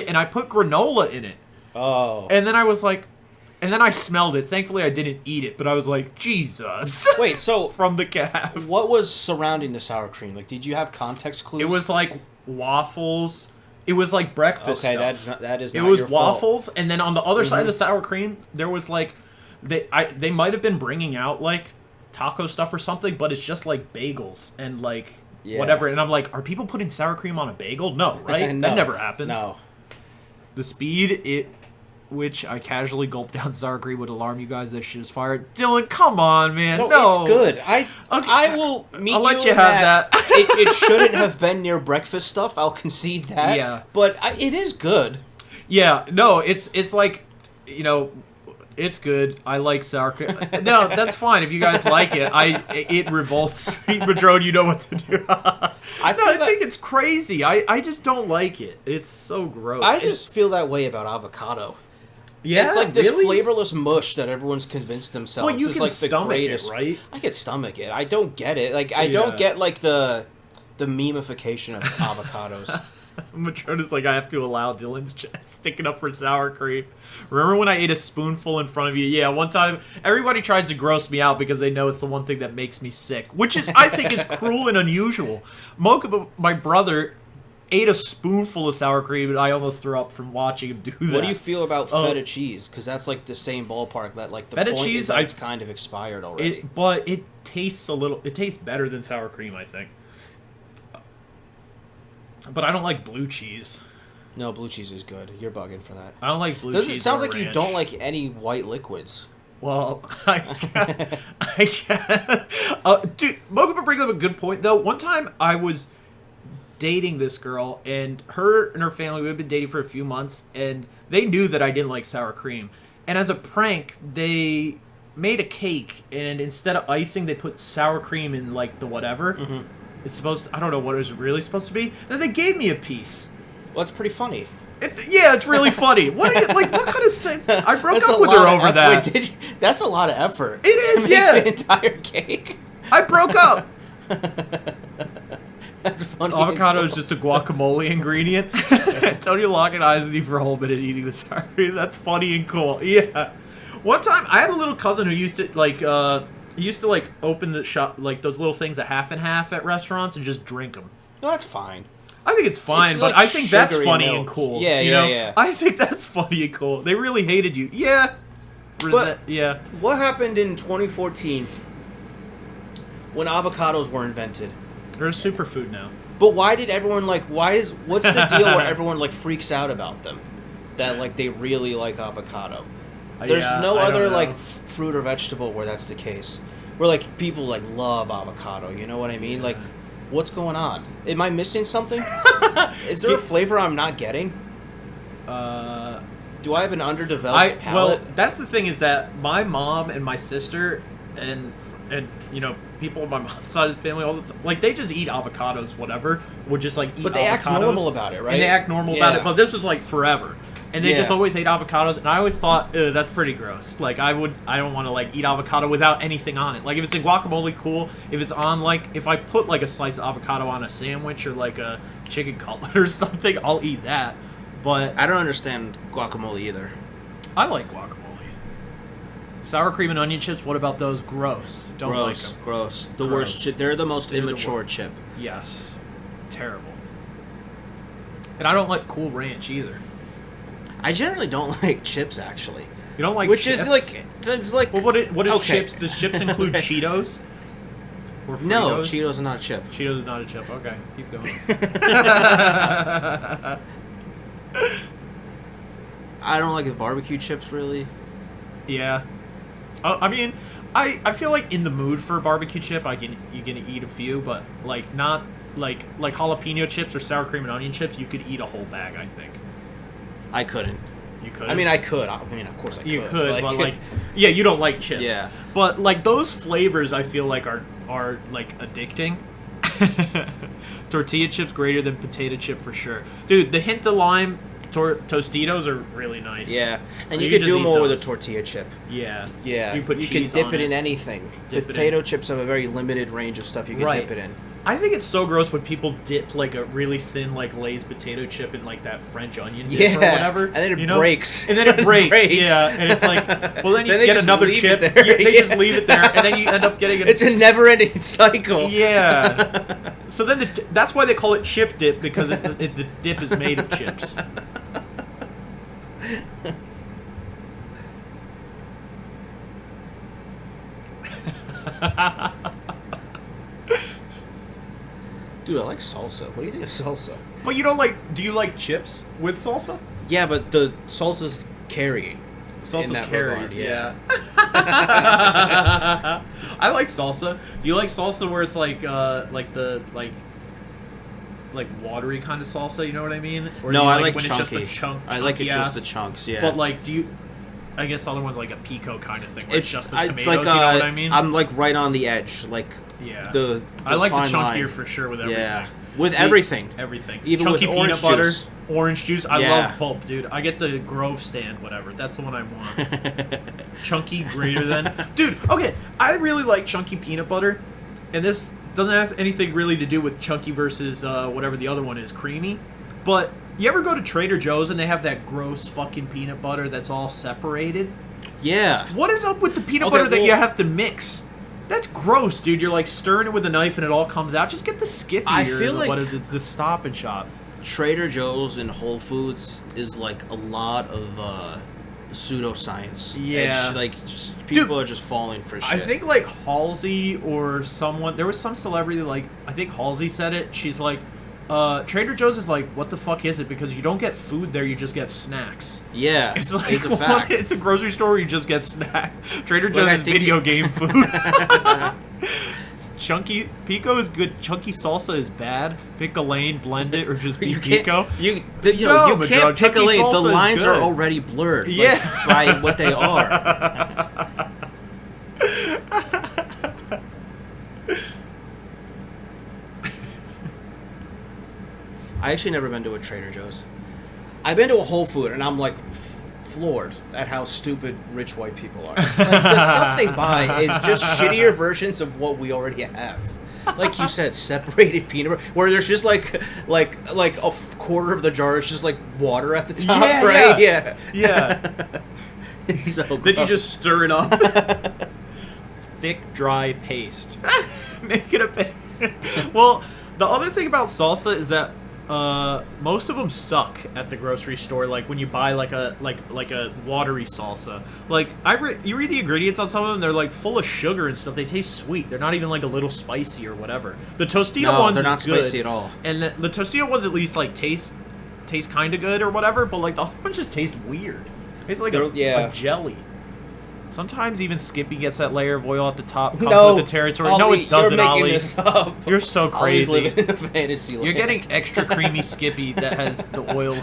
granola in it. Oh. And then I was like, And then I smelled it. Thankfully, I didn't eat it, but I was like, Jesus. Wait, so from the cab. What was surrounding the sour cream? Like, did you have context clues? It was like waffles. It was like breakfast stuff. that is it not was your waffles, fault. and then on the other side of the sour cream, there was like they might have been bringing out like taco stuff or something, but it's just like bagels and like whatever. And I'm like, are people putting sour cream on a bagel? No, right? No. That never happens. No. The speed which I casually gulped down sour cream would alarm you guys. This shit is fire. Dylan, come on, man. No, it's good. I will meet I'll let you in have that. it shouldn't have been near breakfast stuff. I'll concede that. Yeah. But it is good. Yeah. No, it's like, you know, it's good. I like sour cream. No, that's fine if you guys like it. It revolts me. Madrone, you know what to do. I think it's crazy. I just don't like it. It's so gross. I just feel that way about avocado. Yeah, it's like this really? flavorless mush that everyone's convinced themselves well, you is can like the stomach greatest. It, right? I can stomach it. I don't get it. Like I don't get like the memification of avocados. Matrona's like, I have to allow Dylan's sticking up for sour cream. Remember when I ate a spoonful in front of you? Yeah, one time, everybody tries to gross me out because they know it's the one thing that makes me sick, which is, I think, is cruel and unusual. Mocha, my brother, ate a spoonful of sour cream, and I almost threw up from watching him do that. What do you feel about feta cheese? Because that's like the same ballpark. That like the feta point cheese, is that it's kind of expired already. But it tastes it tastes better than sour cream, I think. But I don't like blue cheese. No, blue cheese is good. You're bugging for that. I don't like blue cheese. It sounds like ranch. You don't like any white liquids. Well, dude, Mocha brings up a good point, though. One time I was dating this girl, and her and her family, we had been dating for a few months, and they knew that I didn't like sour cream. And as a prank, they made a cake, and instead of icing, they put sour cream in, like, the whatever. Mm-hmm. It's supposed I don't know what it was really supposed to be. And then they gave me a piece. Well, it's pretty funny. It's really funny. What kind of I broke up with her over that. Wait, that's a lot of effort. It is, to make the entire cake. I broke up. That's funny. Avocado is just a guacamole ingredient. Tony locking eyes with you for a whole minute eating the sour cream. That's funny and cool. Yeah. One time, I had a little cousin who used to open the shop, like those little things at half and half at restaurants and just drink them. No, that's fine. I think it's fine, it's but like I think that's funny milk. and cool. Yeah, yeah. I think that's funny and cool. They really hated you. Yeah. Yeah. What happened in 2014 when avocados were invented? They're a superfood now. But why did everyone what's the deal where everyone freaks out about them? That they really like avocado. There's no other fruit or vegetable where that's the case. Where people love avocado, you know what I mean? Yeah. What's going on? Am I missing something? Is there a flavor I'm not getting? Do I have an underdeveloped palate? Well, that's the thing is that my mom and my sister and people on my mom's side of the family all the time, they just eat avocados, whatever. Would just eat avocados. But they act normal about it, right? And they act normal about it. But this was forever. And they just always ate avocados, and I always thought, that's pretty gross. I don't want to eat avocado without anything on it. If it's in guacamole, cool. If it's on if I put a slice of avocado on a sandwich or a chicken cutlet or something, I'll eat that. But I don't understand guacamole either. I like guacamole. Sour cream and onion chips. What about those? Gross. Don't like them. Gross. The worst chip. They're the most immature chip. Yes. Terrible. And I don't like Cool Ranch either. I generally don't like chips, actually. You don't like Which chips? It's like... Well, what is okay. chips? Does chips include Cheetos? Or Fritos? No, Cheetos are not a chip. Cheetos is not a chip. Okay, keep going. I don't like the barbecue chips, really. Yeah. I mean, I feel in the mood for a barbecue chip, you can eat a few, but not like jalapeno chips or sour cream and onion chips, you could eat a whole bag, I think. I couldn't. You could. I mean, I could. I mean, of course I could. You could, but yeah, you don't like chips. Yeah. But those flavors, I feel are addicting. Tortilla chips greater than potato chip for sure, dude. The hint of lime Tostitos are really nice. Yeah, and you can do more with a tortilla chip. Yeah. Yeah. You can put you cheese can dip on it in anything. Potato chips have a very limited range of stuff you can dip it in. I think it's so gross when people dip like a really thin like Lay's potato chip in like that French onion dip or whatever, and then it breaks. And then it breaks, yeah. And it's like, well, then you get another chip. They just leave it there, and then you end up getting. It's a never-ending cycle. Yeah. So then that's why they call it chip dip, because the dip is made of chips. Dude, I like salsa. What do you think of salsa? But you don't like... Do you like chips with salsa? Yeah, but the salsa's carrying. Salsa's carries, yeah. I like salsa. Do you like salsa where it's like watery kind of salsa? You know what I mean? Or No, do you I like when chunky. It's just the I like it chunky just ass? the chunks, yeah. But like, do you? I guess the other one's like a pico kind of thing, where it's just the tomatoes. It's like, you know what I mean? I'm like right on the edge, like yeah. I like the chunkier for sure with everything. Yeah, with everything. Everything. Even chunky with peanut orange butter, juice. orange juice. I Yeah. love pulp, dude. I get the Grove stand, whatever. That's the one I want. Chunky greater than, dude. Okay, I really like chunky peanut butter, and this doesn't have anything really to do with chunky versus whatever the other one is, creamy. But you ever go to Trader Joe's and they have that gross fucking peanut butter that's all separated? Yeah. What is up with the peanut butter that you have to mix? That's gross, dude. You're like stirring it with a knife and it all comes out. Just get the Skippy or the Stop and Shop. Trader Joe's and Whole Foods is like a lot of pseudoscience. Yeah. People are just falling for shit. I think like Halsey or someone, there was some celebrity, like, I think Halsey said it. She's like, Trader Joe's is like, what the fuck is it? Because you don't get food there, you just get snacks. Yeah, it's like it's a fact. It's a grocery store where you just get snacks. Trader Joe's is video game food. Chunky Pico is good. Chunky salsa is bad. Pick a lane, blend it, or just be Pico. You can't pick a lane. The lines are already blurred. Yeah, by what they are. I actually never been to a Trader Joe's. I've been to a Whole Food, and I'm like floored at how stupid rich white people are. Like, the stuff they buy is just shittier versions of what we already have. Like you said, separated peanut butter, where there's just like a quarter of the jar is just like water at the top, right? Yeah. It's so gross. Then you just stir it up. Thick, dry paste. Make it a paste. Well, the other thing about salsa is that most of them suck at the grocery store. Like when you buy like a watery salsa, like you read the ingredients on some of them, they're like full of sugar and stuff. They taste sweet. They're not even like a little spicy or whatever. The Tostito ones, they're not good, spicy at all. And the Tostito ones at least like taste kind of good or whatever. But like the other ones just taste weird. It's like a jelly. Sometimes even Skippy gets that layer of oil at the top. Comes with the territory. Ollie, no, it doesn't, you're making Ollie. This up. You're so crazy. Ollie's living in a fantasy land. You're getting extra creamy Skippy that has the oil.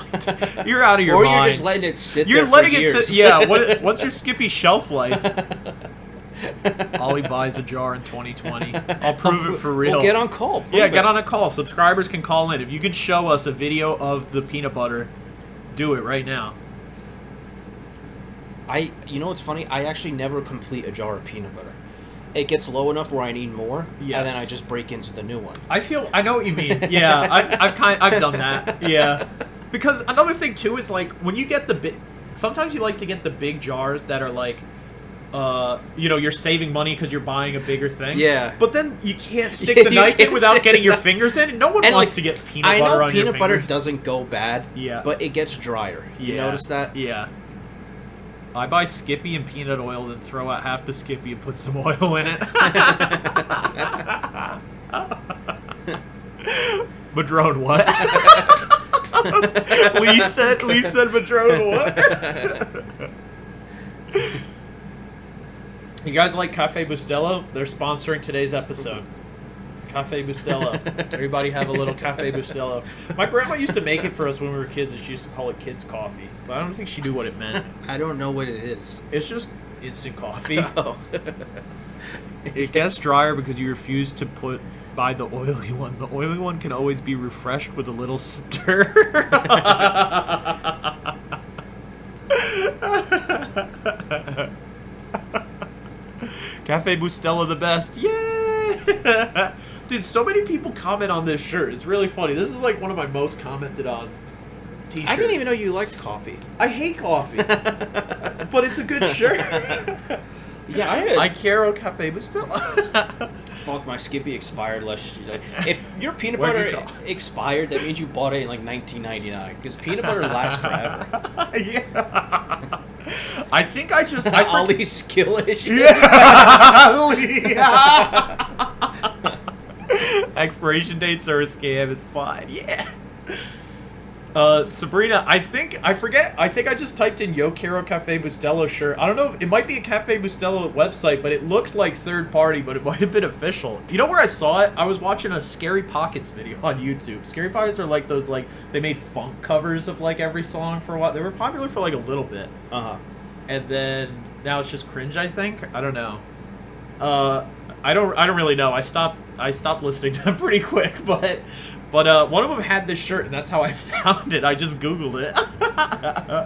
You're out of your mind. Or you're just letting it sit You're there letting for years. it sit. Yeah. What's your Skippy shelf life? Ollie buys a jar in 2020. I'll prove it for real. Well, get on call. Get on a call. Subscribers can call in. If you could show us a video of the peanut butter, do it right now. You know what's funny? I actually never complete a jar of peanut butter. It gets low enough where I need more, and then I just break into the new one. I know what you mean. Yeah, I've done that. Yeah, because another thing too is like when you get sometimes you like to get the big jars that are like, you're saving money because you're buying a bigger thing. Yeah. But then you can't stick the knife in without getting your fingers in. No one wants to get peanut butter on your fingers. I know peanut butter doesn't go bad. Yeah. But it gets drier. You notice that? Yeah. I buy Skippy and peanut oil, then throw out half the Skippy and put some oil in it. Madrone, what? Lee said Madrone, what? You guys like Cafe Bustelo? They're sponsoring today's episode. Cafe Bustelo. Everybody have a little Cafe Bustelo. My grandma used to make it for us when we were kids, and she used to call it kids' coffee. But I don't think she knew what it meant. I don't know what it is. It's just instant coffee. Oh. It gets drier because you refuse to buy the oily one. The oily one can always be refreshed with a little stir. Cafe Bustelo the best. Yay! Dude, so many people comment on this shirt. It's really funny. This is like one of my most commented on t-shirts. I didn't even know you liked coffee. I hate coffee. But it's a good shirt. Yeah, I Quiero Cafe Bustelo. Fuck, my Skippy expired last year. If your peanut Where'd butter you go? expired, that means you bought it in like 1999. Because peanut butter lasts forever. Yeah. I think I just... Ollie's skill issue. Yeah. Expiration dates are a scam. It's fine. Yeah. Sabrina, I think I just typed in Yo Quiero Cafe Bustelo shirt. I don't know if it might be a Cafe Bustelo website, but it looked like third party, but it might have been official. You know where I saw it? I was watching a Scary Pockets video on YouTube. Scary Pockets are like those, like, they made funk covers of like every song for a while. They were popular for like a little bit. And then now it's just cringe, I think. I don't know. I don't really know. I stopped listening to them pretty quick, but one of them had this shirt, and that's how I found it. I just Googled it.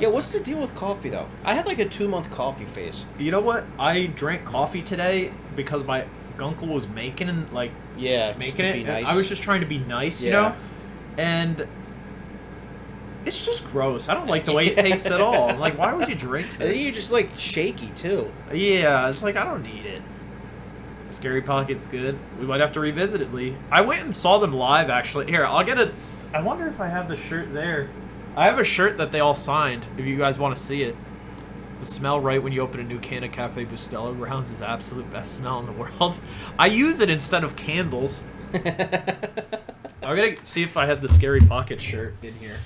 Yeah, what's the deal with coffee, though? I had like a 2-month coffee phase. You know what? I drank coffee today because my uncle was making it. Be nice. I was just trying to be nice, you know? And it's just gross. I don't like the way it tastes at all. I'm like, why would you drink this? And then you're just like shaky, too. Yeah, it's like, I don't need it. Scary Pocket's good. We might have to revisit it, Lee. I went and saw them live, actually. Here, I'll get a... I wonder if I have the shirt there. I have a shirt that they all signed, if you guys want to see it. The smell right when you open a new can of Cafe Bustelo Grounds is the absolute best smell in the world. I use it instead of candles. I'm going to see if I have the Scary Pocket shirt in here.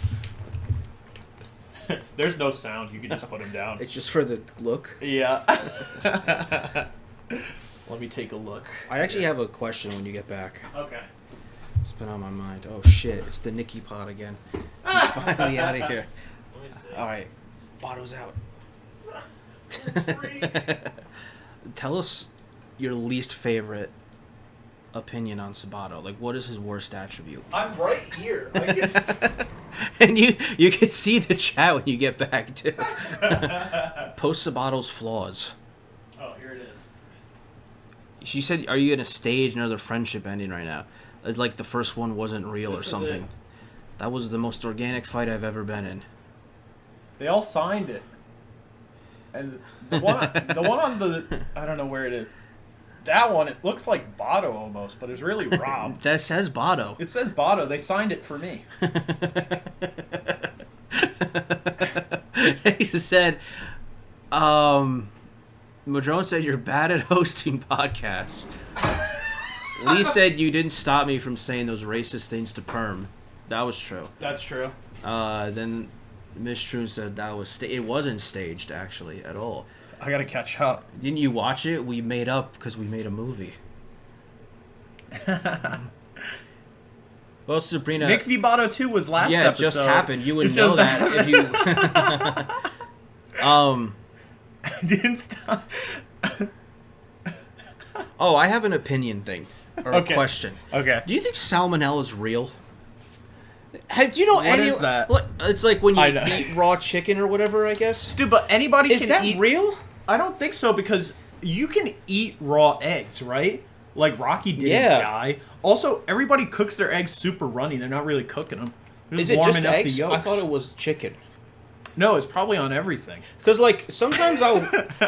There's no sound. You can just put them down. It's just for the look? Yeah. Let me take a look. I actually have a question when you get back. Okay. It's been on my mind. Oh shit, it's the Nicky pod again. He's finally out of here. Let me see. Alright, Bato's out. Free. Tell us your least favorite opinion on Sabato. Like, what is his worst attribute? I'm right here. I can And you can see the chat when you get back, too. Post Sabato's flaws. Oh, here it is. She said, are you in a stage another friendship ending right now? It's like the first one wasn't real or something. That was the most organic fight I've ever been in. They all signed it. And the one on the... I don't know where it is. That one, it looks like Bato almost, but it's really Rob. That says Bato. It says Bato. They signed it for me. They said, Madrone said you're bad at hosting podcasts. Lee said you didn't stop me from saying those racist things to Perm. That was true. That's true. Then Miss Troon said that was it wasn't staged actually at all. I gotta catch up. Didn't you watch it? We made up because we made a movie. Well, Sabrina, Nick V. Bato 2 was last yeah, episode. it just happened. You would know that if you. I didn't stop. Oh, I have an opinion thing or a question. Okay. Do you think salmonella is real? Do you know What is that? It's like when you I know. eat raw chicken or whatever, I guess. Dude, but anybody Is can that eat... real? I don't think so, because you can eat raw eggs, right? Like Rocky didn't die. Also, everybody cooks their eggs super runny. They're not really cooking them. Is it just eggs? I thought it was chicken. No, it's probably on everything. Because, like, sometimes I'll...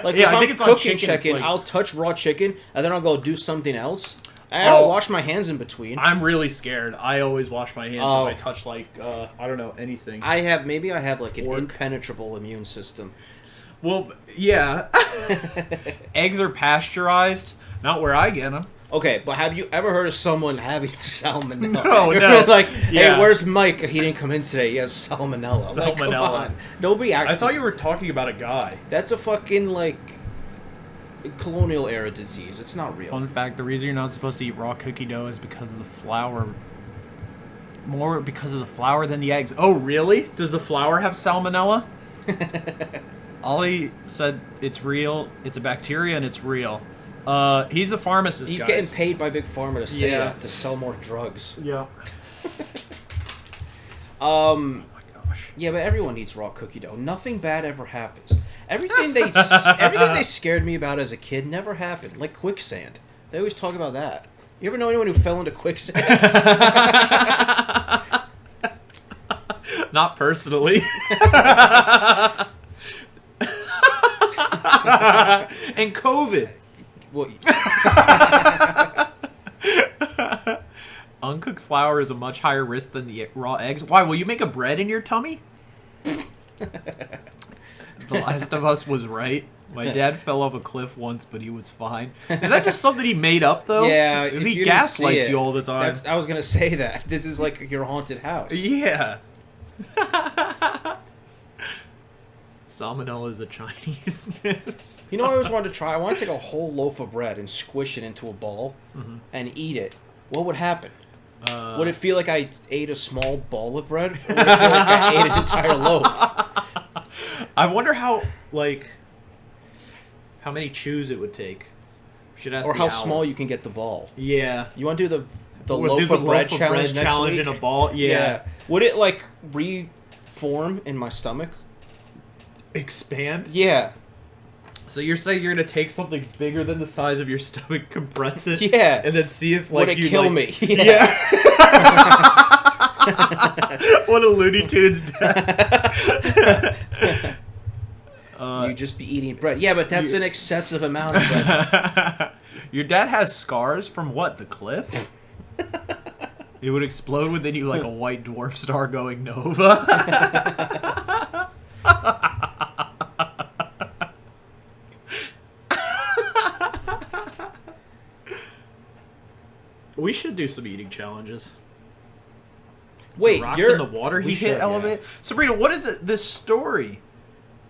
Like, Yeah, if I I'm think it's on cooking chicken, chicken, like- I'll touch raw chicken, and then I'll go do something else. I don't wash my hands in between. I'm really scared. I always wash my hands Oh. if I touch, like, I don't know, anything. Maybe I have, like, an impenetrable immune system. Well, yeah. Eggs are pasteurized. Not where I get them. Okay, but have you ever heard of someone having salmonella? No, You're no. like, hey, Yeah. where's Mike? He didn't come in today. He has salmonella. I'm like, come Salmonella. on. Nobody actually... I thought you were talking about a guy. That's a fucking, like, colonial era disease. It's not real. Fun fact, the reason you're not supposed to eat raw cookie dough is because of the flour. More because of the flour than the eggs. Oh, really? Does the flour have salmonella? Ollie said it's real. It's a bacteria and it's real. He's a pharmacist, He's guys. getting paid by Big Pharma to say Yeah. that, to sell more drugs. Yeah. Oh my gosh. Yeah, but everyone eats raw cookie dough. Nothing bad ever happens. Everything they scared me about as a kid never happened. Like quicksand. They always talk about that. You ever know anyone who fell into quicksand? Not personally. And COVID. Well, Uncooked flour is a much higher risk than the raw eggs. Why? Will you make a bread in your tummy? The Last of Us was right. My dad fell off a ff once, but he was fine. Is that just something he made up, though? Yeah. He gaslights you all the time. I was going to say that. This is like your haunted house. Yeah. Salmonella is a Chinese myth. You know what I always wanted to try? I want to take a whole loaf of bread and squish it into a ball and eat it. What would happen? Would it feel like I ate a small ball of bread? Or would it feel like I ate an entire loaf? I wonder how many chews it would take. Should ask or the how owl. small you can get the ball. Yeah. You want to do the We'll loaf do of bread challenge next week? in a ball? Yeah. Would it, like, reform in my stomach? Expand? Yeah. So you're saying you're going to take something bigger than the size of your stomach, compress it? Yeah. And then see if, like, would it you, kill like... me? Yeah. What a Looney Tunes death. You'd just be eating bread. Yeah, but that's an excessive amount of bread. Your dad has scars from what? The cliff? It would explode within you like a white dwarf star going nova. We should do some eating challenges. Wait, the rocks you're in the water. He hit elevate. Yeah. Sabrina, what is it? This story?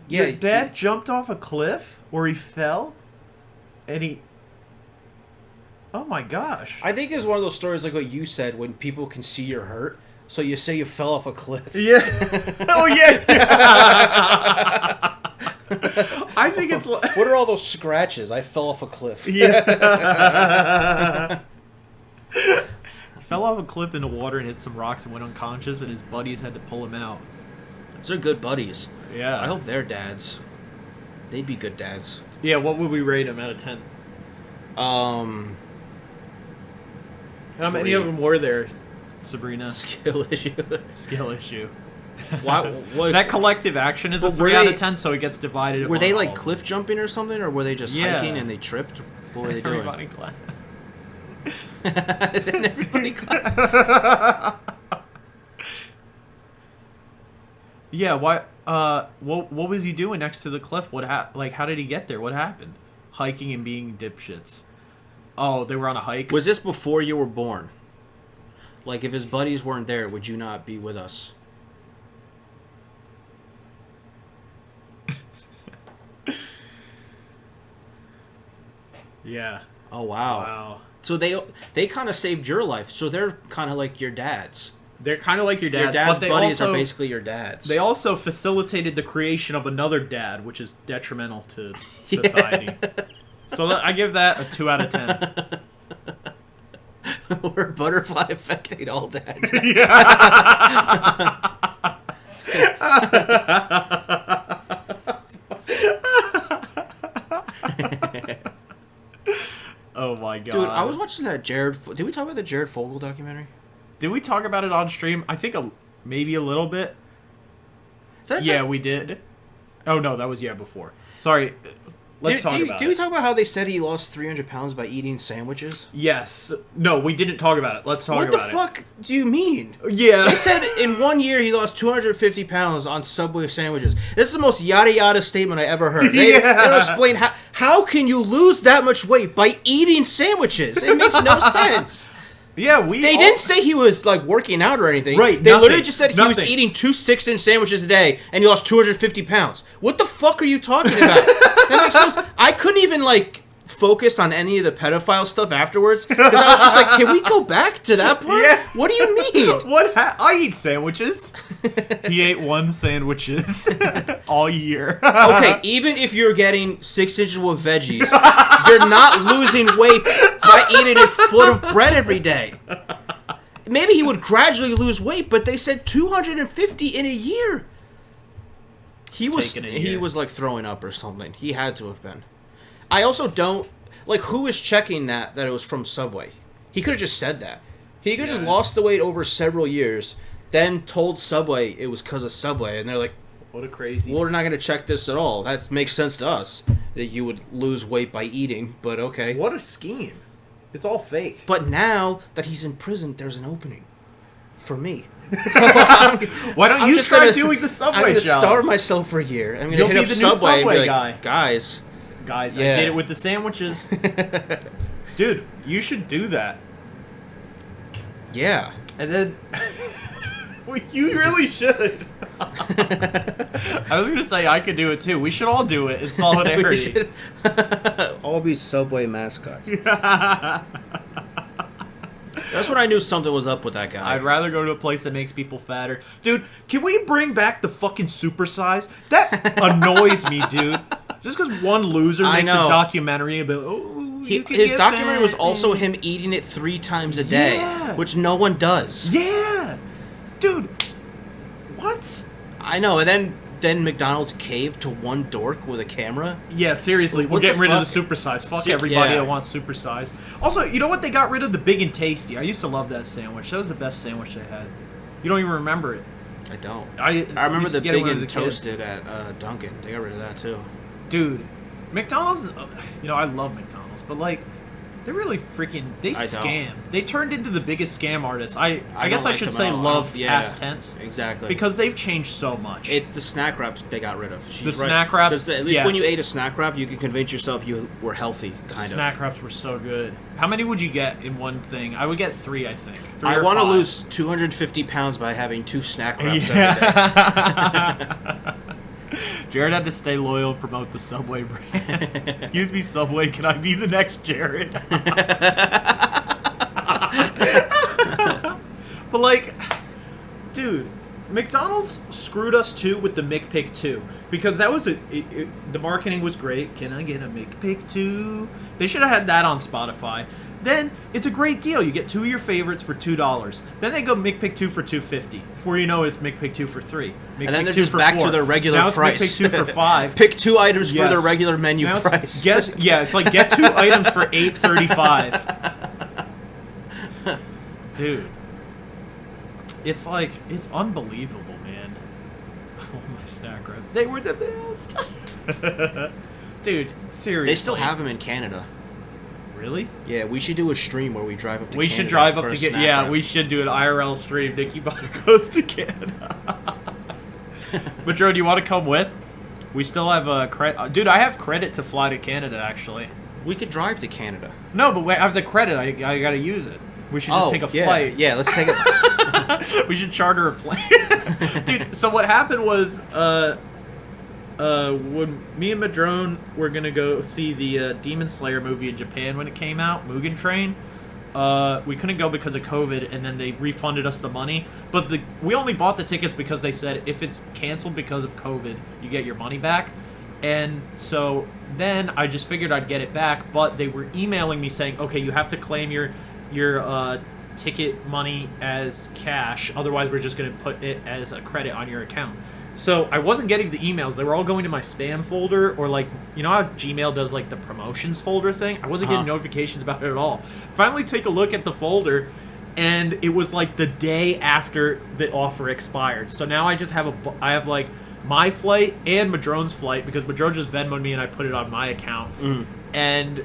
Yeah, your dad jumped off a cliff where he fell, and he. Oh my gosh! I think it's one of those stories like what you said when people can see you're hurt, so you say you fell off a cliff. Yeah. Oh yeah. I think it's. What are all those scratches? I fell off a cliff. Yeah. He fell off a cliff into water and hit some rocks and went unconscious, and his buddies had to pull him out. Those are good buddies. Yeah. I hope they're dads. They'd be good dads. Yeah, what would we rate him out of 10? How many of them were there, Sabrina? Skill issue. Skill issue. What? That collective action is a 3 out of 10, so it gets divided. Were they like cliff jumping or something, or were they just hiking and they tripped? What were they doing? Everybody clapped. Then everybody clapped. Yeah, why? What was he doing next to the cliff? How did he get there? What happened? Hiking and being dipshits. Oh, they were on a hike? Was this before you were born? Like, if his buddies weren't there, would you not be with us? Yeah. Oh, wow. So they kind of saved your life. So they're kind of like your dads. They're kind of like your dads. Your dad's but buddies are basically your dads. They also facilitated the creation of another dad, which is detrimental to society. Yeah. So I give that a 2 out of 10. We're butterfly affecting all dads. Yeah. Oh my god. Dude, I was watching that Did we talk about the Jared Fogle documentary? Did we talk about it on stream? I think maybe a little bit. We did. Oh no, that was before. Sorry. Let's talk about it. Did we talk about how they said he lost 300 pounds by eating sandwiches? Yes. No, we didn't talk about it. Let's talk about it. What the fuck do you mean? Yeah. They said in 1 year he lost 250 pounds on Subway sandwiches. This is the most yada yada statement I ever heard. They don't explain how can you lose that much weight by eating sandwiches? It makes no sense. Yeah, They didn't say he was like working out or anything. Right. They literally just said he was eating 2 6-inch sandwiches a day and he lost 250 pounds. What the fuck are you talking about? That makes no sense. I couldn't even like focus on any of the pedophile stuff afterwards because I was just like, can we go back to that part? Yeah. What do you mean? I eat sandwiches. He ate 1 sandwiches all year. Okay, even if you're getting 6 inches of veggies, you're not losing weight by eating a foot of bread every day. Maybe he would gradually lose weight, but they said 250 in a year. He was like throwing up or something. He had to have been. I also don't like who is checking that it was from Subway. He could have just said that. He could have just lost the weight over several years, then told Subway it was because of Subway, and they're like, what a crazy... Well, we're not going to check this at all. That makes sense to us, that you would lose weight by eating, but okay. What a scheme. It's all fake. But now that he's in prison, there's an opening for me. So why don't you try doing the Subway I'm going to job? starve myself for a year. I'm going to hit up the Subway and be like, guy. Guys, I did it with the sandwiches. Dude, you should do that. Yeah. And then... well, you really should. I was going to say I could do it too. We should all do it in solidarity. We should all be Subway mascots. That's when I knew something was up with that guy. I'd rather go to a place that makes people fatter. Dude, can we bring back the fucking supersize? That annoys me, dude. Just because one loser makes a documentary about, his documentary was also him eating it 3 times a day, which no one does. Yeah. Dude, what? I know, and then McDonald's caved to one dork with a camera. Yeah, seriously, we're getting rid of the supersize. Fuck everybody that wants supersize. Also, you know what? They got rid of the Big and Tasty. I used to love that sandwich. That was the best sandwich they had. You don't even remember it. I don't. I remember the Big and Toasted at Dunkin'. They got rid of that too. Dude, McDonald's, I love McDonald's, but like, they really freaking, they scam. They turned into the biggest scam artists. I guess I should say love past tense. Exactly. Because they've changed so much. It's the snack wraps they got rid of. Snack wraps? At least when you ate a snack wrap, you could convince yourself you were healthy, kind of. Snack wraps were so good. How many would you get in one thing? I would get 3, I think. I want to lose 250 pounds by having 2 snack wraps every day. Jared had to stay loyal and promote the Subway brand. Excuse me, Subway, can I be the next Jared? But like, dude, McDonald's screwed us too with the McPick 2. Because that was the marketing was great. Can I get a McPick 2? They should have had that on Spotify. Then it's a great deal. You get 2 of your favorites for $2. Then they go McPick 2 for $2.50. Before you know it, it's McPick 2 for $3. And then they're just back to their regular price. Now it's McPick 2 for $5. Pick 2 items for their regular menu price. It's like get 2 items for $8.35. Dude, it's like it's unbelievable, man. Oh my snack wrap. They were the best. Dude, seriously. They still have them in Canada. Really? Yeah, we should do a stream where we drive up to Canada. We should drive up to get. Yeah, we should do an IRL stream. NickyBato goes to Canada. But Joe, do you want to come with? We still have a credit. Dude, I have credit to fly to Canada, actually. We could drive to Canada. No, but I have the credit. I got to use it. We should just take a flight. Yeah, let's take it. We should charter a plane. Dude, so what happened was... when me and Madrone were gonna go see the Demon Slayer movie in Japan when it came out, Mugen Train, we couldn't go because of COVID, and then they refunded us the money. But we only bought the tickets because they said if it's canceled because of COVID, you get your money back. And so then I just figured I'd get it back, but they were emailing me saying, okay, you have to claim your ticket money as cash, otherwise we're just gonna put it as a credit on your account. So I wasn't getting the emails. They were all going to my spam folder, or like, you know how Gmail does like the promotions folder thing? I wasn't getting notifications about it at all. Finally take a look at the folder, and it was like the day after the offer expired. So now I just have I have like my flight and Madrone's flight, because Madrone just Venmoed me and I put it on my account. And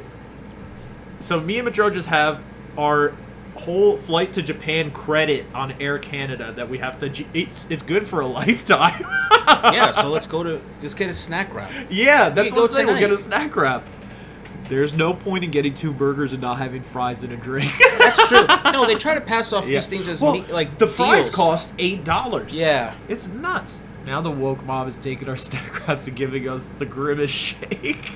so me and Madrone just have our whole flight to Japan credit on Air Canada that we have to. It's good for a lifetime. Yeah, so let's get a snack wrap. Yeah, that's what I'm saying. We'll get a snack wrap. There's no point in getting 2 burgers and not having fries and a drink. That's true. No, they try to pass off these things as like the fries deals. cost $8. Yeah, it's nuts. Now the woke mob is taking our snack wraps and giving us the Grimace shake.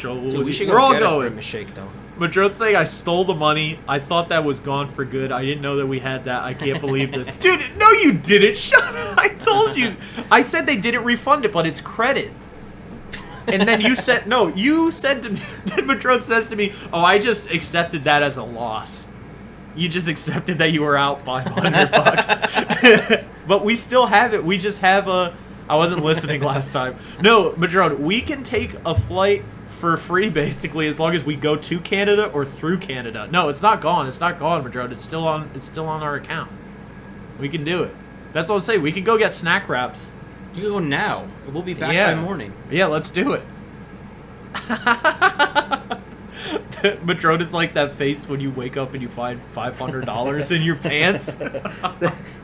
Dude, we should We're all get going. a Grimace shake though. Madrone's saying I stole the money. I thought that was gone for good. I didn't know that we had that. I can't believe this. Dude, no you didn't. Shut up. I told you. I said they didn't refund it, but it's credit. And then you said, no, you said to me, then Madrone says to me, oh, I just accepted that as a loss. You just accepted that you were out $500. But we still have it. We just have I I wasn't listening last time. No, Madrone, we can take a flight for free, basically, as long as we go to Canada or through Canada. No, it's not gone. It's not gone, Madrone. It's still on our account. We can do it. That's what I'm saying. We can go get snack wraps. You can go now. We'll be back by morning. Yeah, let's do it. Madrone is like that face when you wake up and you find $500 in your pants.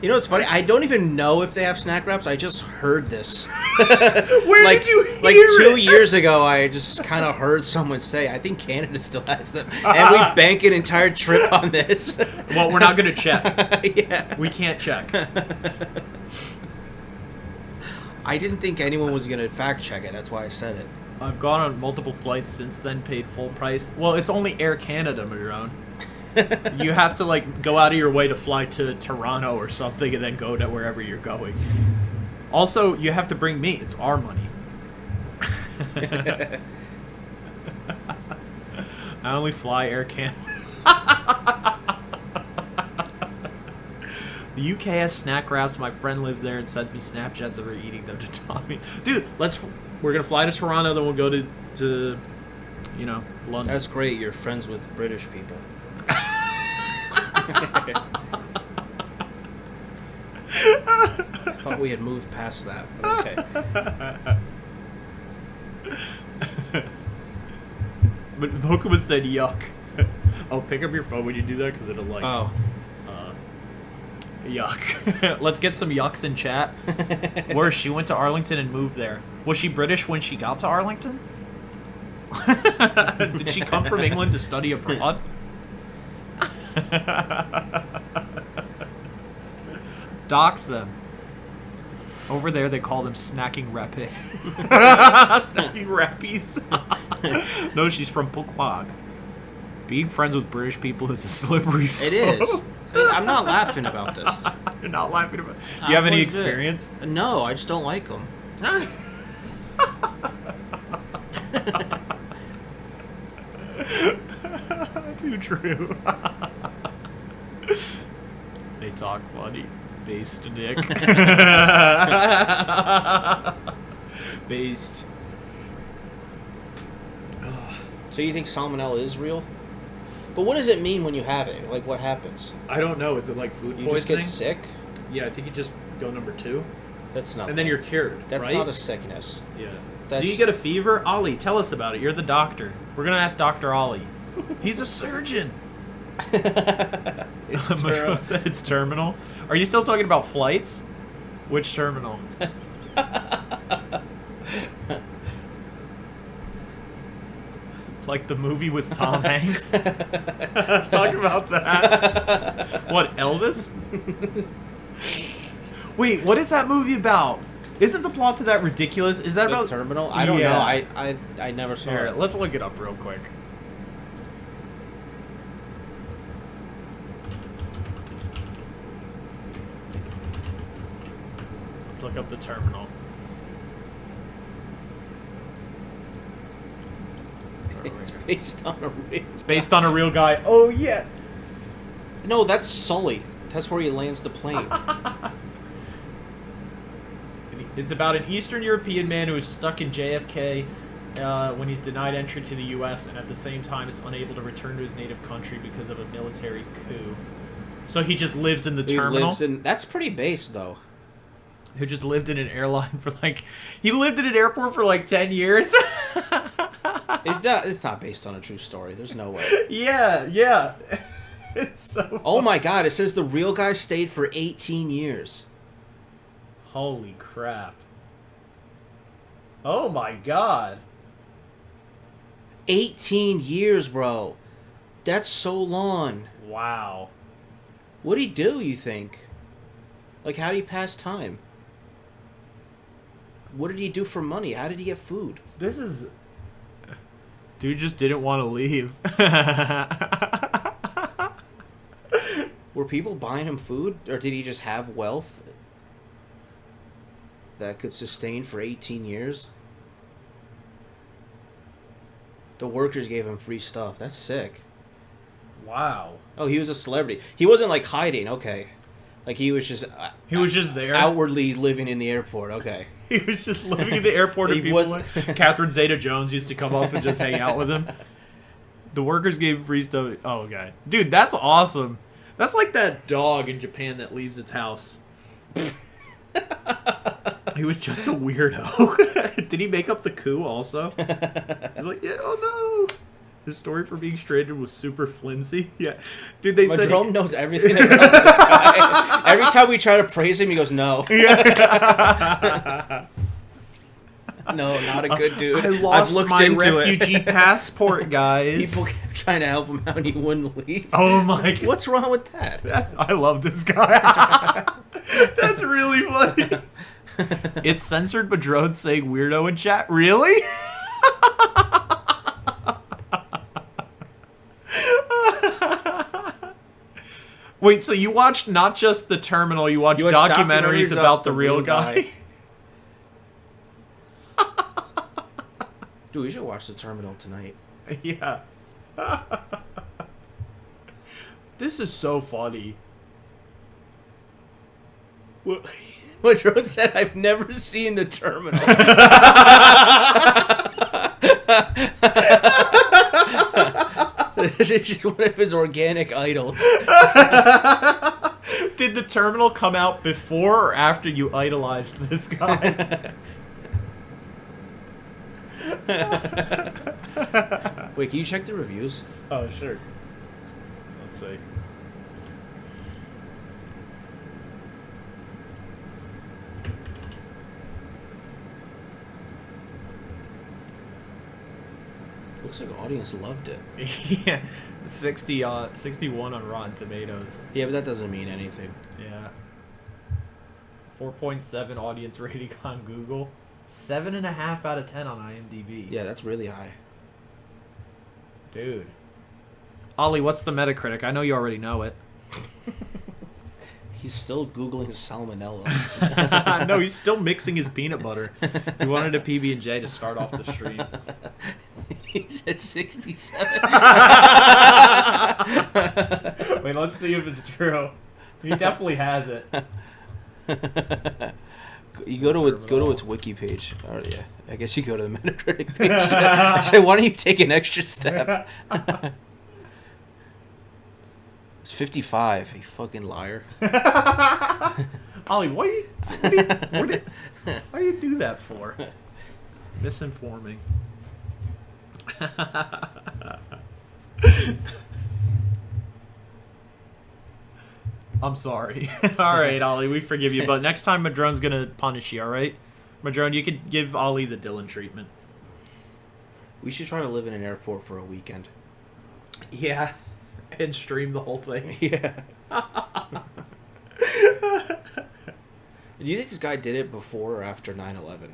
You know what's funny? I don't even know if they have snack wraps. I just heard this. Where did you hear Like 2 years ago, I just kind of heard someone say, I think Canada still has them. And we bank an entire trip on this. Well, we're not going to check. Yeah. We can't check. I didn't think anyone was going to fact check it. That's why I said it. I've gone on multiple flights since then, paid full price. Well, it's only Air Canada, Madrone. You have to, like, go out of your way to fly to Toronto or something and then go to wherever you're going. Also, you have to bring me. It's our money. I only fly Air Canada. The UK has snack wraps. My friend lives there and sends me Snapchats of her eating them to Tommy. Dude, we're going to fly to Toronto, then we'll go to London. That's great. You're friends with British people. I thought we had moved past that, but okay. But Mokuma said yuck. Oh, pick up your phone when you do that because it'll like... Oh. Yuck. Let's get some yucks in chat. Worse, she went to Arlington and moved there. Was she British when she got to Arlington? Did she come from England to study abroad? Dox them. Over there, they call them snacking rappi. Snacking rappies. No, she's from Pukwag. Being friends with British people is a slippery slope. It is. I'm not laughing about this. You're not laughing about it. Do you have any experience? No, I just don't like them. Too true. They talk funny. Based, Nick. Based. So you think salmonella is real? But what does it mean when you have it? Like, what happens? I don't know. Is it like food poisoning? You just get sick? Yeah, I think you just go number 2. That's not. And then you're cured. That's right? not a sickness. Yeah. That's... Do you get a fever? Ollie, tell us about it. You're the doctor. We're going to ask Dr. Ollie. He's a surgeon. It's said it's terminal. Are you still talking about flights? Which terminal? Like the movie with Tom Hanks? Talk about that. What, Elvis? Wait, what is that movie about? Isn't the plot to that ridiculous? Is that the about terminal? I don't know. I never saw Here, it. let's look it up real quick. Let's look up the terminal. It's based on a real. It's based on a real guy. Oh yeah. No, that's Sully. That's where he lands the plane. It's about an Eastern European man who is stuck in JFK when he's denied entry to the U.S. and at the same time is unable to return to his native country because of a military coup. So he just lives in the terminal? That's pretty base, though. Who just lived in an airline for like... He lived in an airport for like 10 years? It's not based on a true story. There's no way. Yeah. It's so oh my god, it says the real guy stayed for 18 years. Holy crap. Oh my god. 18 years, bro. That's so long. Wow. What'd he do, you think? Like, how did he pass time? What did he do for money? How did he get food? This is... Dude just didn't want to leave. Were people buying him food? Or did he just have wealth that could sustain for 18 years? The workers gave him free stuff. That's sick. Wow. Oh, he was a celebrity. He wasn't, like, hiding. Okay. Like he was just there. Outwardly living in the airport. Okay. He was just living in the airport and people Catherine Zeta-Jones used to come up and just hang out with him. The workers gave free stuff. Oh, okay. Dude, that's awesome. That's like that dog in Japan that leaves its house. He was just a weirdo. Did he make up the coup also? He's like, yeah, oh no. His story for being stranded was super flimsy. Yeah. Dude, they said... Madrone knows everything about this guy. Every time we try to praise him, he goes, no. Yeah. No, not a good dude. I lost my refugee passport, guys. People kept trying to help him out and he wouldn't leave. Oh my god. What's wrong with that? I love this guy. That's really funny. It's censored Madrone saying weirdo in chat. Really? Wait, so you watched not just The Terminal, you watched documentaries about the real guy? Dude, we should watch The Terminal tonight. Yeah. This is so funny. What Jordan said, I've never seen The Terminal. This is just one of his organic idols. Did The Terminal come out before or after you idolized this guy? Wait, can you check the reviews? Oh, sure. Let's see. Looks like the audience loved it. Yeah, 61 on Rotten Tomatoes. Yeah, but that doesn't mean anything. Yeah. 4.7 audience rating on Google. 7.5 out of 10 on IMDb. Yeah, that's really high. Dude. Ollie, what's the Metacritic? I know you already know it. He's still Googling salmonella. No, he's still mixing his peanut butter. He wanted a PB&J to start off the stream. He's at 67. Wait, let's see if it's true. He definitely has it. You go to its wiki page. Oh yeah, I guess you go to the Metacritic page. I say, why don't you take an extra step? It's 55. You fucking liar. Ollie, why do you do that for? Misinforming. I'm sorry. All right, Ollie, we forgive you. But next time, Madrone's going to punish you, all right? Madrone, you could give Ollie the Dylan treatment. We should try to live in an airport for a weekend. Yeah. And stream the whole thing. Yeah. Do you think this guy did it before or after 9/11?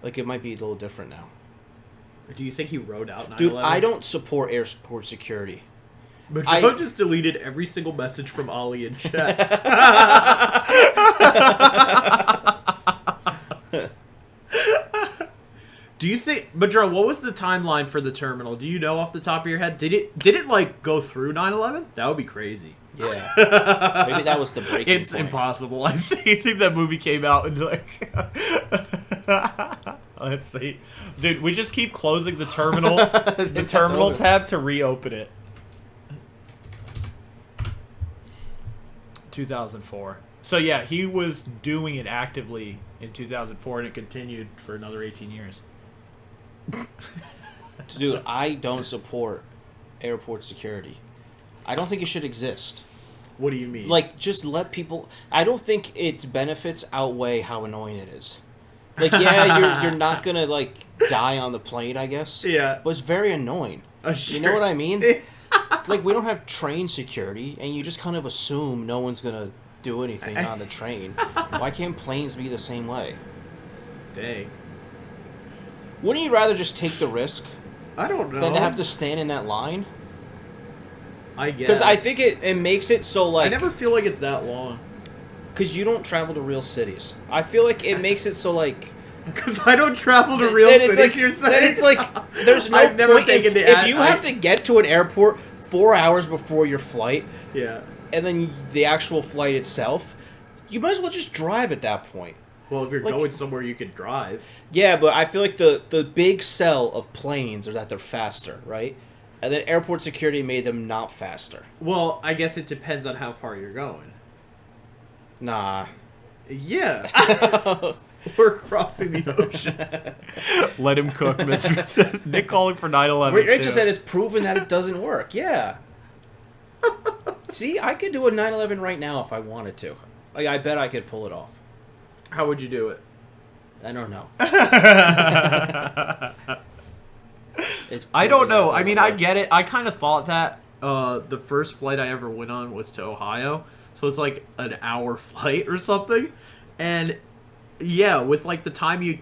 Like, it might be a little different now. Do you think he wrote out 9/11? Dude, I don't support airport security. Madrone just deleted every single message from Ollie in chat. Do you think, Madrone, what was the timeline for The Terminal? Do you know off the top of your head? Did it like go through 9/11? That would be crazy. Yeah. Maybe that was the breaking It's point. Impossible. I think that movie came out and like let's see. Dude, we just keep closing the terminal the terminal tab to reopen it. 2004. So yeah, he was doing it actively in 2004 and it continued for another 18 years. Dude, I don't support airport security. I don't think it should exist. What do you mean? Like, just let people... I don't think its benefits outweigh how annoying it is. Like, yeah, you're not gonna, like, die on the plane, I guess. Yeah. But it's very annoying. Sure. You know what I mean? Like, we don't have train security, and you just kind of assume no one's gonna do anything on the train. Why can't planes be the same way? Dang. Wouldn't you rather just take the risk I don't know. than to have to stand in that line? I guess. Because I think it makes it so, like... I never feel like it's that long. Because you don't travel to real cities. I feel like it makes it so, like... Because I don't travel to real cities, like, you're saying? Then it's like, there's no I've never point. taken If you have to get to an airport 4 hours before your flight... Yeah. and then the actual flight itself, you might as well just drive at that point. Well, if you're Like- going somewhere, you can drive. Yeah, but I feel like the big sell of planes are that they're faster, right? And then airport security made them not faster. Well, I guess it depends on how far you're going. Nah. Yeah. We're crossing the ocean. Let him cook, Mr. Says. Nick calling for 9/11. Rachel said it's proven that it doesn't work. Yeah. See, I could do a 9/11 right now if I wanted to. Like, I bet I could pull it off. How would you do it? I don't know. I don't know. I mean, I get it. I kind of thought that the first flight I ever went on was to Ohio. So it's like an hour flight or something. And yeah, with like the time you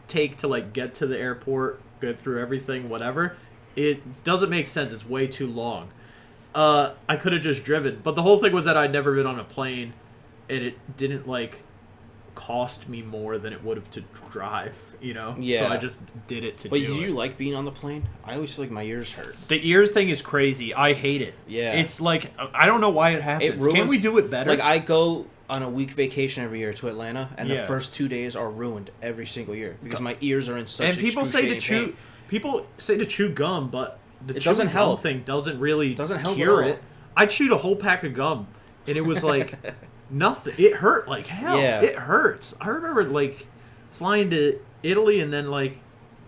take to like get to the airport, go through everything, whatever, it doesn't make sense. It's way too long. I could have just driven. But the whole thing was that I'd never been on a plane and it didn't like cost me more than it would have to drive, you know? Yeah. So I just did it to But do do it. you like being on the plane? I always feel like my ears hurt. The ears thing is crazy. I hate it. Yeah. It's like, I don't know why it happens. ruins- Can't we do it better? Like, I go on a week vacation every year to Atlanta, and the Yeah. first 2 days are ruined every single year because my ears are in such and people say to excruciating chew, pain. people say to chew gum, but the It chewing doesn't gum help. thing doesn't really Doesn't help cure at all. it. I chewed a whole pack of gum, and it was like nothing. It hurt like hell. Yeah. It hurts. I remember like flying to Italy, and then like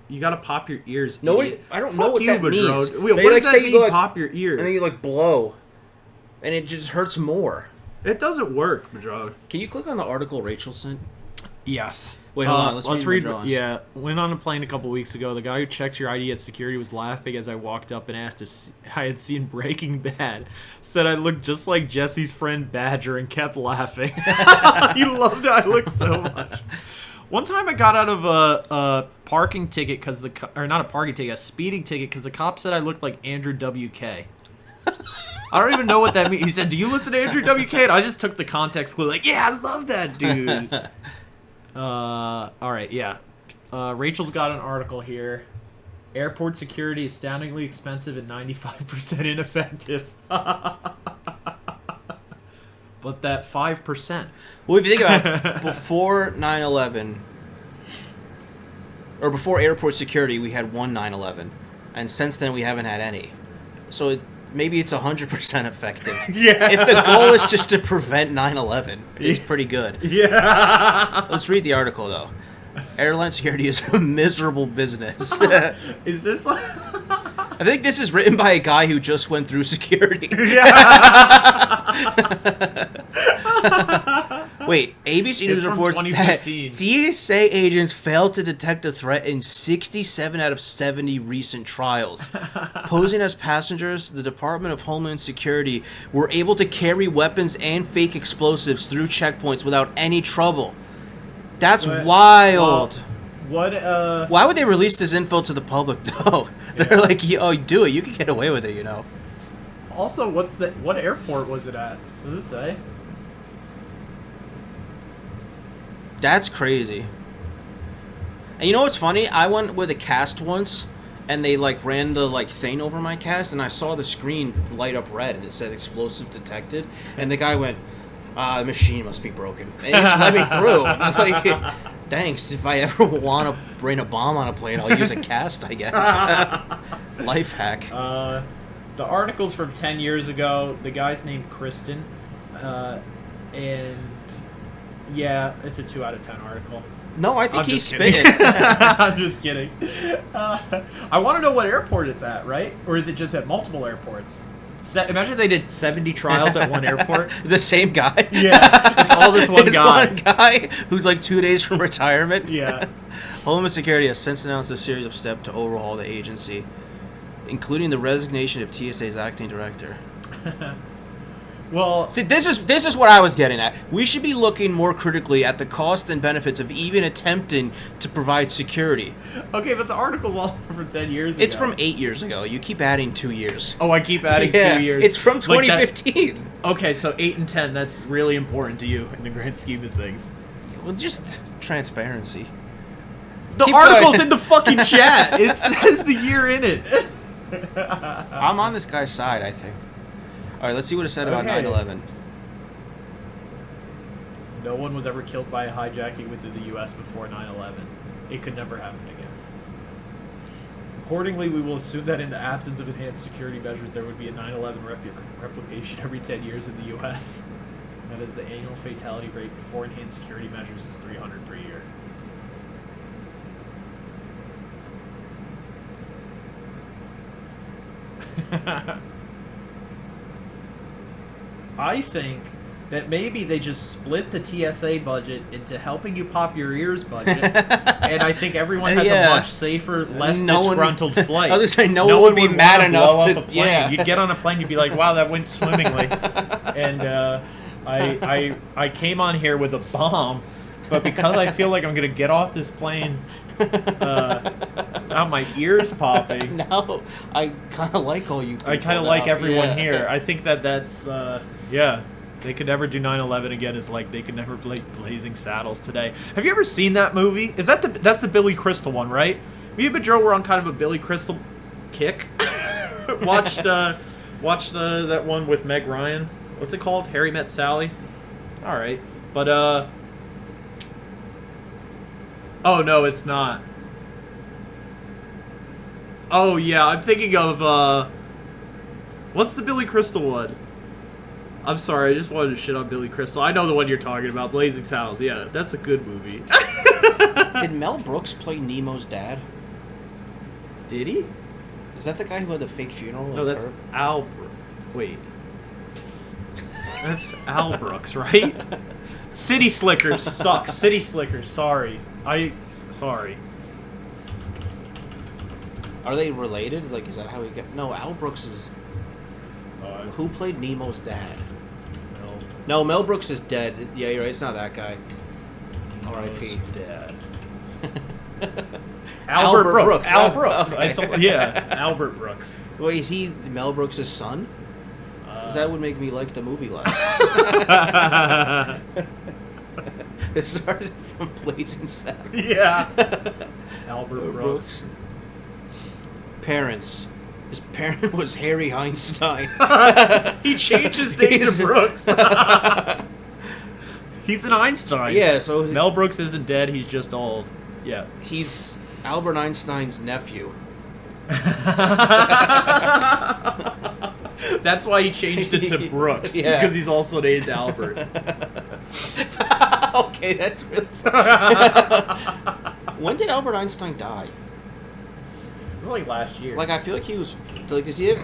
you got to pop your ears. No, idiot. I don't Fuck know what you, that means. Badrone. Wait, They, what like, does say that you mean? go, like- Pop your ears. And then you, like, blow. And it just hurts more. It doesn't work, Badrone. Can you click on the article Rachel sent? Yes. Wait, hold on. Let's read Madrone's. Yeah, went on a plane a couple weeks ago. The guy who checks your ID at security was laughing as I walked up and asked if I had seen Breaking Bad. Said I looked just like Jesse's friend Badger and kept laughing. He loved it. I looked so much. One time I got out of a parking ticket because or not a parking ticket, a speeding ticket because the cop said I looked like Andrew WK. I don't even know what that means. He said, "Do you listen to Andrew WK?" And I just took the context clue, like, "Yeah, I love that dude." All right, yeah. Rachel's got an article here. Airport security astoundingly expensive and 95% ineffective. But that 5%. Well, if you think about it, before 9/11, or before airport security, we had one 9/11. And since then, we haven't had any. So maybe it's 100% effective. Yeah. If the goal is just to prevent 9/11, it's pretty good. Yeah. Let's read the article, though. Airline security is a miserable business. Is this like... I think this is written by a guy who just went through security. Wait, ABC News from reports that 2015. TSA agents failed to detect a threat in 67 out of 70 recent trials. Posing as passengers, the Department of Homeland Security were able to carry weapons and fake explosives through checkpoints without any trouble. That's What? wild. Well, what, Why would they release this info to the public, though? They're like, oh, do it. You can get away with it, you know. Also, what airport was it at? Does it say? That's crazy. And you know what's funny? I went with a cast once, and they like ran the like thing over my cast, and I saw the screen light up red, and it said explosive detected. And the guy went, the machine must be broken. And he just let me through. I was like, thanks. If I ever want to bring a bomb on a plane, I'll use a cast, I guess. Life hack. The article's from 10 years ago. The guy's named Kristen. And yeah, it's a 2 out of 10 article. No, I think I'm he's just kidding. spitting. I'm just kidding. I want to know what airport it's at, right? Or is it just at multiple airports? Imagine they did 70 trials at one airport. The same guy? Yeah, it's all this one It's guy. one guy who's like 2 days from retirement. Yeah. Homeland Security has since announced a series of steps to overhaul the agency, including the resignation of TSA's acting director. Well, See, this is what I was getting at. We should be looking more critically at the cost and benefits of even attempting to provide security. okay, but the article's also from 10 years ago. It's from 8 years ago. You keep adding 2 years. Oh, I keep adding 2 years. It's from Like that- 2015. Okay, so 8 and 10, that's really important to you in the grand scheme of things. Well, just transparency. The Keep article's going. in the fucking chat. It says the year in it. I'm on this guy's side, I think. All right, let's see what it said about Okay. 9/11. No one was ever killed by a hijacking within the U.S. before 9/11. It could never happen again. Accordingly, we will assume that in the absence of enhanced security measures, there would be a 9/11 replication every 10 years in the U.S. That is, the annual fatality rate before enhanced security measures is 300 per year. I think that maybe they just split the TSA budget into helping you pop your ears budget, and I think everyone has a much safer, less disgruntled flight. I was gonna say no one would be mad enough to. Yeah, you'd get on a plane, you'd be like, "Wow, that went swimmingly," and I came on here with a bomb, but because I feel like I'm gonna get off this plane. Now my ears popping. No, I kind of like all you people. I kind of like everyone here. I think that's yeah. They could never do 9/11 again. Is like they could never play Blazing Saddles today. Have you ever seen that movie? Is that that's the Billy Crystal one, right? Me and Joe were on kind of a Billy Crystal kick. watched that one with Meg Ryan. What's it called? Harry Met Sally. All right, but oh no, it's not. Oh yeah, I'm thinking of what's the Billy Crystal one? I'm sorry, I just wanted to shit on Billy Crystal. I know the one you're talking about, Blazing Saddles. Yeah, that's a good movie. Did Mel Brooks play Nemo's dad? Did he? Is that the guy who had the fake funeral? No, that's Al. Wait, that's Al Brooks, right? City Slickers sucks. City Slickers. Sorry, sorry. Are they related? Like, is that how he got? No, Al Brooks is. Who played Nemo's dad? No, Mel Brooks is dead. Yeah, you're right. It's not that guy. R.I.P. Dead. Albert Brooks. Al Brooks. Okay. Yeah, Albert Brooks. Wait, is he Mel Brooks' son? That would make me like the movie less. It started from Blazing Saddles. Yeah. Albert Brooks. Parents. His parent was Harry Einstein. He changed his name to Brooks. He's an Einstein. Yeah, so Mel Brooks isn't dead. He's just old. Yeah. He's Albert Einstein's nephew. That's why he changed it to Brooks. Yeah. Because he's also named Albert. Okay, that's really When did Albert Einstein die? It was like last year. Like, I feel like he was... Like, is he... No,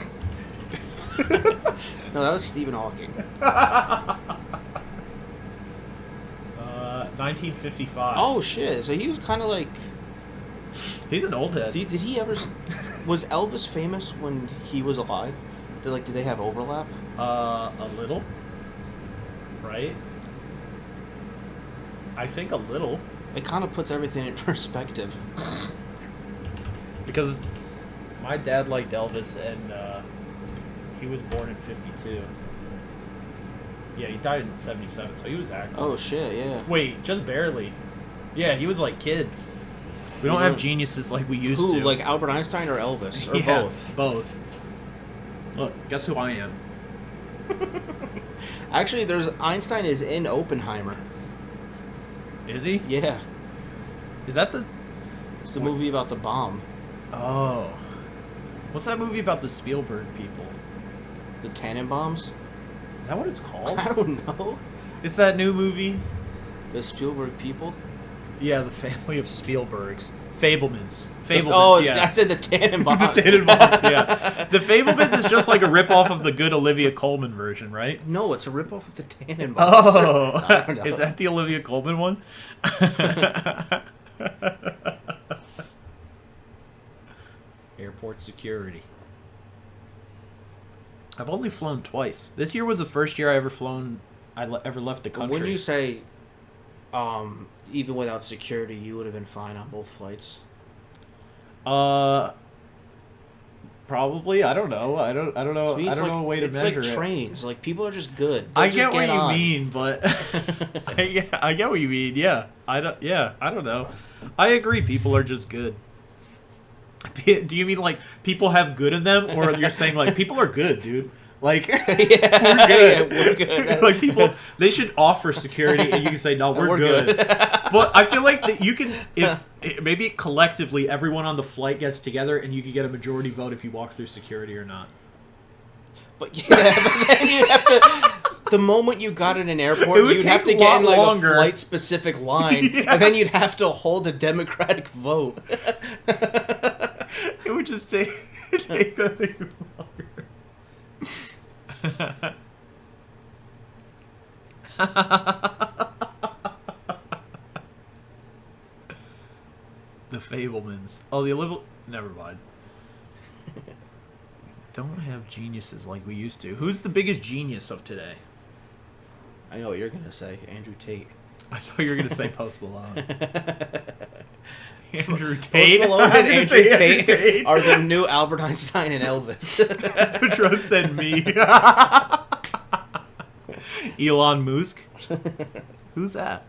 that was Stephen Hawking. 1955. Oh, shit. So he was kind of like... He's an old head. Did he ever... Was Elvis famous when he was alive? Did they have overlap? A little. Right? I think a little. It kind of puts everything in perspective. Because my dad liked Elvis, and he was born in 52. Yeah, he died in 77, so he was active. Oh, shit, yeah. Wait, just barely. Yeah, he was like kid. We don't have geniuses like we used to. Like Albert Einstein or Elvis? Or yeah, both? Both. Look, guess who I am? Actually, Einstein is in Oppenheimer. Is he? Yeah. Is that the... It's the movie about the bomb. Oh. What's that movie about the Spielberg people? The Tannenbaums? Is that what it's called? I don't know. It's that new movie? The Spielberg people? Yeah, the family of Spielbergs. Fablemans. Fablemans, oh, yeah. I said the Tannenbaums. The Tannenbaums, yeah. The Fablemans is just like a ripoff of the good Olivia Colman version, right? No, it's a ripoff of the Tannenbaums. Oh. I don't know. Is that the Olivia Colman one? Airport security. I've only flown twice. This year was the first year I ever left the country. When you say, even without security, you would have been fine on both flights. Probably. I don't know. I don't know. I don't know a way to measure it. It's like trains. Like, people are just good. I get what you mean, but I get what you mean. Yeah. I don't know. I agree. People are just good. Do you mean like people have good in them, or you're saying like people are good, dude? Like, Yeah, we're good. yeah, we're good. Like, people, they should offer security, and you can say, no, we're good. But I feel like that you can, if maybe collectively everyone on the flight gets together, and you can get a majority vote if you walk through security or not. But yeah, but then you have to. The moment you got in an airport, you'd have to get in like longer. A flight-specific line, yeah. And then you'd have to hold a democratic vote. It would just take longer. The Fablemans. Oh, the Olivia. Never mind. Don't have geniuses like we used to. Who's the biggest genius of today? I know what you're gonna say, Andrew Tate. I thought you were gonna say Post Malone. Andrew Tate. Post Malone and Andrew Tate are the new Albert Einstein and Elvis. Pedro said me. Elon Musk. Who's that?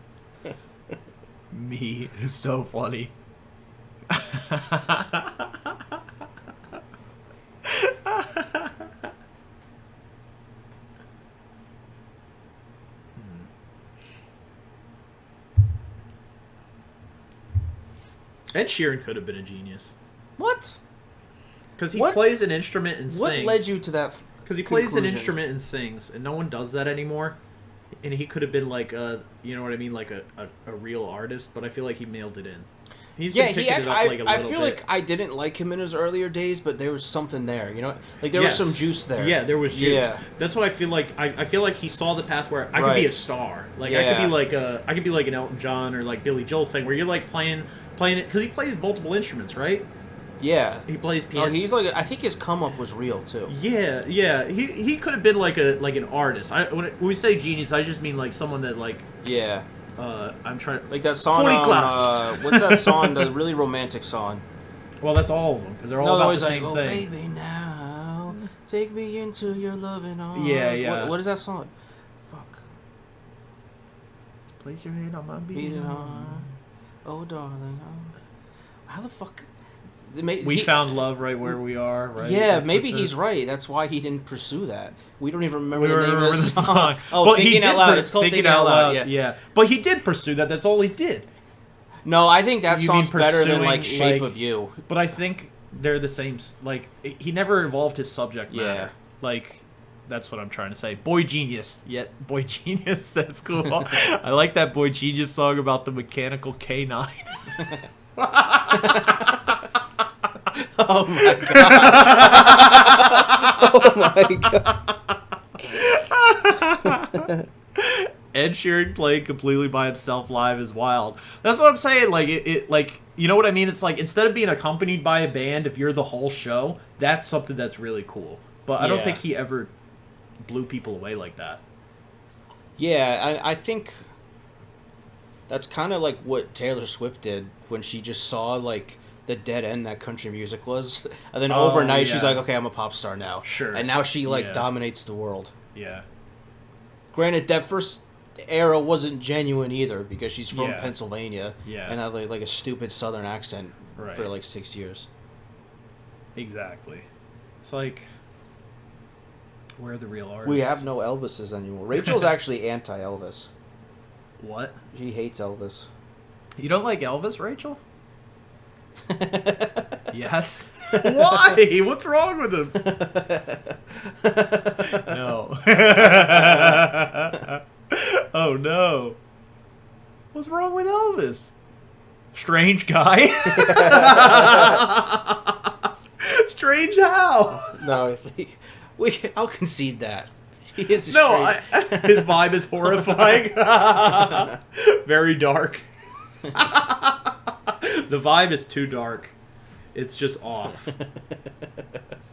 Me. It's so funny. Ed Sheeran could have been a genius. What? Because he plays an instrument and sings. What led you to that? Because he plays an instrument and sings, and no one does that anymore. And he could have been like a, you know what I mean, like a real artist. But I feel like he mailed it in. He's been picking it up like a little I feel bit. like I didn't like him in his earlier days, but there was something there, you know, like there was some juice there. Yeah, there was juice. Yeah. That's what I feel like. I feel like he saw the path where I could be a star. Like I could be like an Elton John or like Billy Joel thing, where you're like playing it because he plays multiple instruments, right? Yeah, he plays piano. Oh, he's like, I think his come up was real too. Yeah. He could have been like an artist. When we say genius, I just mean like someone that like. Yeah. I'm trying to... Like that song what's that song? The really romantic song. Well, that's all of them, because they're all about the same thing. Oh, baby, now, take me into your loving arms. Yeah. What is that song? Fuck. Place your hand on my beating heart. Oh, darling. Oh. How the fuck... We found love right where we are, right? Yeah, maybe he's right. That's why he didn't pursue that. We don't even remember the name of the song. Oh, but Thinking Out Loud. It's called Thinking Out Loud. Yeah. But he did pursue that. That's all he did. No, I think that song's better than like Shape of You. But I think they're the same. Like, he never evolved his subject matter. Yeah. Like, that's what I'm trying to say. Boy Genius. Boy Genius. That's cool. I like that Boy Genius song about the mechanical K9. Oh my god! Oh my god! Ed Sheeran playing completely by himself live is wild. That's what I'm saying. Like it like, you know what I mean? It's like, instead of being accompanied by a band, if you're the whole show, that's something that's really cool. But I don't think he ever blew people away like that. Yeah, I think that's kind of like what Taylor Swift did when she just saw like the dead end that country music was, and then overnight she's like, okay, I'm a pop star now. Sure. And now she like dominates the world. Yeah. Granted, that first era wasn't genuine either, because she's from Pennsylvania and had like a stupid southern accent for like 6 years. Exactly. It's like, where are the real artists? We have no Elvises anymore. Rachel's actually anti-Elvis. What? She hates Elvis. You don't like Elvis, Rachel? Yes. Why? What's wrong with him? No. Oh no. What's wrong with Elvis? Strange guy. Strange how? No, I think I'll concede that. He is his vibe is horrifying. Very dark. The vibe is too dark. It's just off.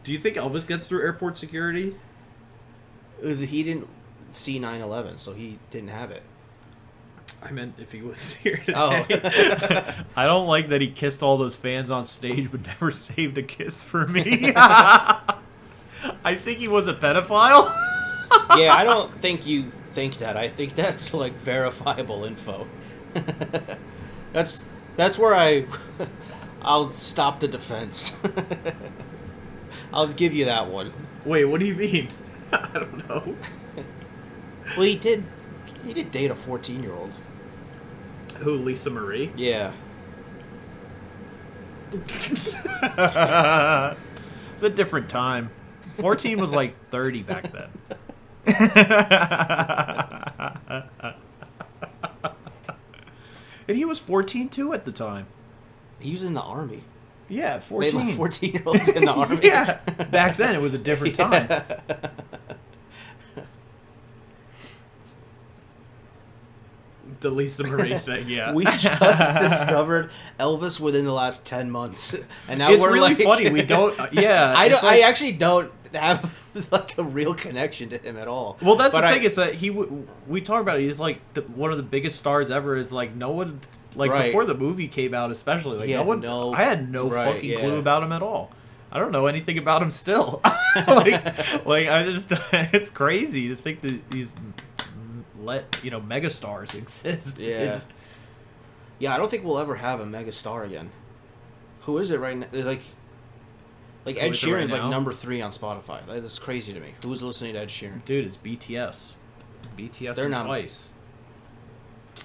Do you think Elvis gets through airport security? He didn't see 9/11, so he didn't have it. I meant if he was here today. Oh. I don't like that he kissed all those fans on stage but never saved a kiss for me. I think he was a pedophile. Yeah, I don't think you think that. I think that's like verifiable info. That's where I'll stop the defense. I'll give you that one. Wait, what do you mean? I don't know. Well, he did date a 14-year-old. Who, Lisa Marie? Yeah. It's a different time. 14 was like 30 back then. And he was 14 too at the time. He was in the army. Yeah, They 14. left 14-year-olds in the army. Yeah, back then it was a different time. The Lisa Marie thing, yeah. We just discovered Elvis within the last 10 months, and now It's we're really like, funny. We don't. Yeah, I don't. it's like- I actually don't have like a real connection to him at all. Well, that's But the thing is that we talk about it. He's like one of the biggest stars ever. Is like no one like Right. before the movie came out, especially like He no had one. no- I had no right, fucking yeah. clue about him at all. I don't know anything about him still. like I just it's crazy to think that these megastars exist. Yeah. Yeah, I don't think we'll ever have a mega star again. Who is it right now? Like Ed is it right Sheeran's like now? number 3 on Spotify. That's crazy to me. Who's listening to Ed Sheeran? Dude, it's BTS. BTS They're and not- Twice.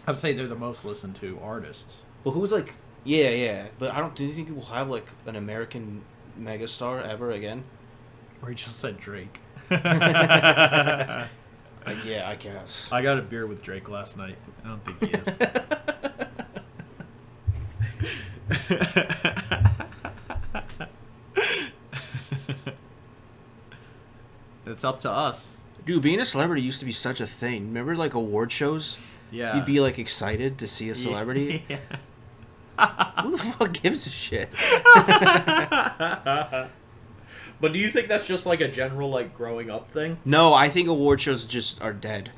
I'd say they're the most listened to artists. Well, who's like? Yeah. But I don't. Do you think we'll have like an American mega star ever again? Or he just said Drake. Yeah, I guess. I got a beer with Drake last night. I don't think he is. It's up to us. Dude, being a celebrity used to be such a thing. Remember, like, award shows? Yeah. You'd be, like, excited to see a celebrity. Yeah. Who the fuck gives a shit? But do you think that's just like a general like growing up thing? No, I think award shows just are dead.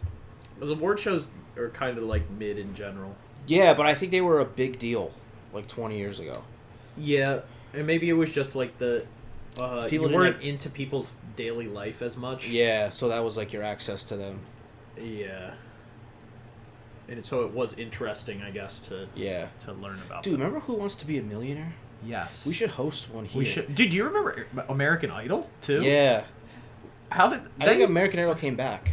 Because award shows are kind of like mid in general. Yeah, but I think they were a big deal, like, 20 years ago. Yeah, and maybe it was just like the People you weren't didn't- into people's daily life as much. Yeah, so that was, like, your access to them. Yeah. And so it was interesting, I guess, to Yeah. learn about. Dude, them. remember Who Wants to Be a Millionaire? Yes. We should host one here. We should. Dude, do you remember American Idol too? Yeah. How did I think American Idol came back.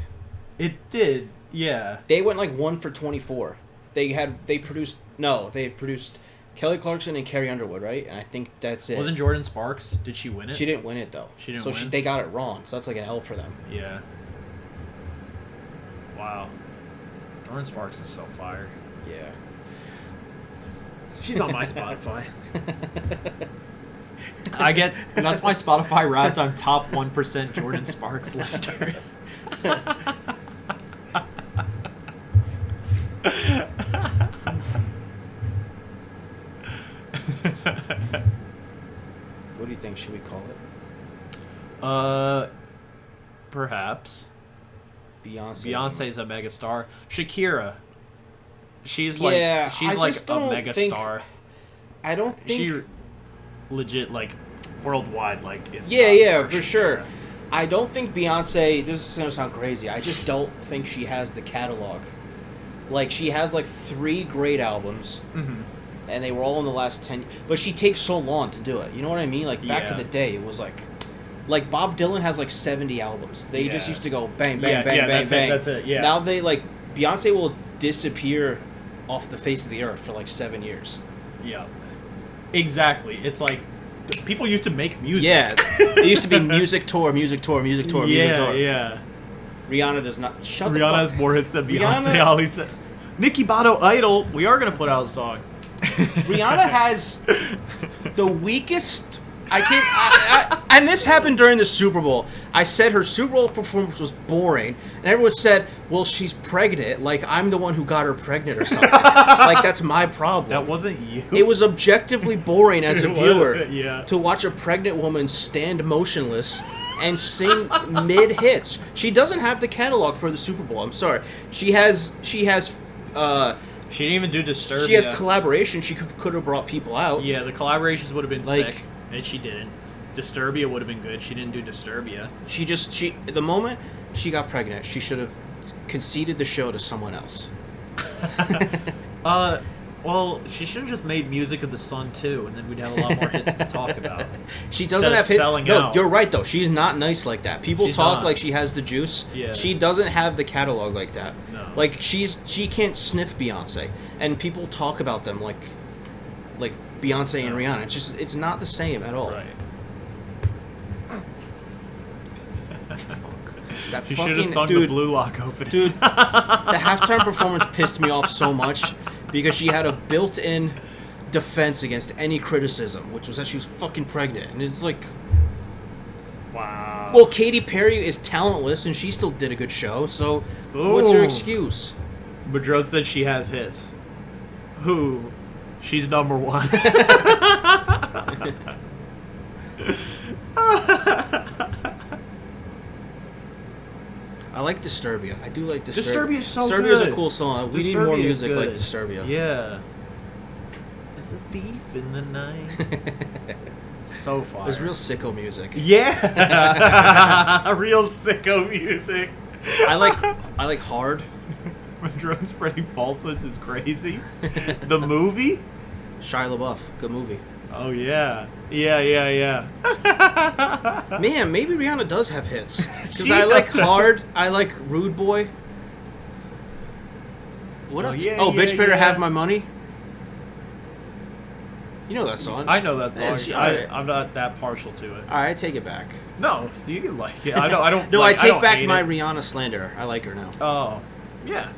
It did. Yeah. They went, like, 1 for 24. They produced Kelly Clarkson and Carrie Underwood, right? And I think that's it. Wasn't Jordan Sparks? Did she win it? She didn't win it, though. She didn't so win? they got it wrong. So that's like an L for them. Yeah. Wow. Jordan Sparks is so fire. Yeah. She's on my Spotify. That's my Spotify Wrapped. I'm top 1% Jordan Sparks listeners. What do you think? Should we call it? Perhaps. Beyonce's Beyonce's a megastar. Shakira. She's Yeah, she's I like just a don't think- megastar. I don't think. She legit like worldwide like is. Yeah, nuts yeah, for Shakira. sure. I don't think Beyonce. This is gonna sound crazy. I just don't think she has the catalog. Like, she has like 3 great albums, Mhm. and they were all in the last 10. But she takes so long to do it. You know what I mean? Like, back in Yeah. the day, it was like Bob Dylan has like 70 albums. They just Yeah. used to go bang, bang, Yeah, bang, yeah, bang, bang. that's it, yeah. Now they like Beyonce will disappear off the face of the earth for like 7 years. Yeah. Exactly. It's like people used to make music. Yeah, it used to be music tour, music tour, music tour, music Yeah, tour. yeah. Rihanna does not. Shut the Rihanna fuck. has more hits than Beyonce. Rihanna- Ollie said. NickyBato Idol. We are gonna put out a song. Rihanna has the weakest. I can't. And this happened during the Super Bowl. I said her Super Bowl performance was boring, and everyone said, "Well, she's pregnant. Like, I'm the one who got her pregnant or something. Like, that's my problem." That wasn't you. It was objectively boring as a It viewer was, yeah. to watch a pregnant woman stand motionless and sing mid hits. She doesn't have the catalog for the Super Bowl. I'm sorry. She has. She didn't even do Disturbia. She has collaboration. She could have brought people out. Yeah, the collaborations would have been Like- sick, and she didn't. Disturbia would have been good. She didn't do Disturbia. The moment she got pregnant, she should have conceded the show to someone else. Well, she should have just made Music of the Sun too, and then we'd have a lot more hits to talk about. She Instead doesn't of have hits. selling No, out. you're right though. She's not nice like that. People She's talk not. like she has the juice. Yeah. She doesn't have the catalog like that. No. Like she can't sniff Beyonce, and people talk about them like Beyonce and Rihanna. It's not the same at all. Right. That You should have fucking sung the dude, Blue Lock opening. dude. The halftime performance pissed me off so much because she had a built-in defense against any criticism, which was that she was fucking pregnant, and it's like, Wow. well, Katy Perry is talentless, and she still did a good show. So, what's her Boom. excuse? Boudreaux said she has hits. Who? She's number one. I like Disturbia. I do like Disturbia. Disturbia's so Disturbia good. is a cool song. We need more Disturbia is music like good. Disturbia. Yeah. There's a thief in the night. So far. There's real sicko music. Yeah. Real sicko music. I like hard. Drone spreading falsehoods is crazy. The movie? Shia LaBeouf, good movie. Oh yeah. Yeah. Man, maybe Rihanna does have hits. Because She I like does. hard. I like Rude Boy. What Oh, else? yeah, oh, yeah, Bitch Better yeah. Have My Money. You know that song. I know that song. Yeah, she- alright. I'm not that partial to it. All right, I take it back. No, you can like it. I don't. No, like, I take don't back hate my it. Rihanna slander. I like her now. Oh, yeah.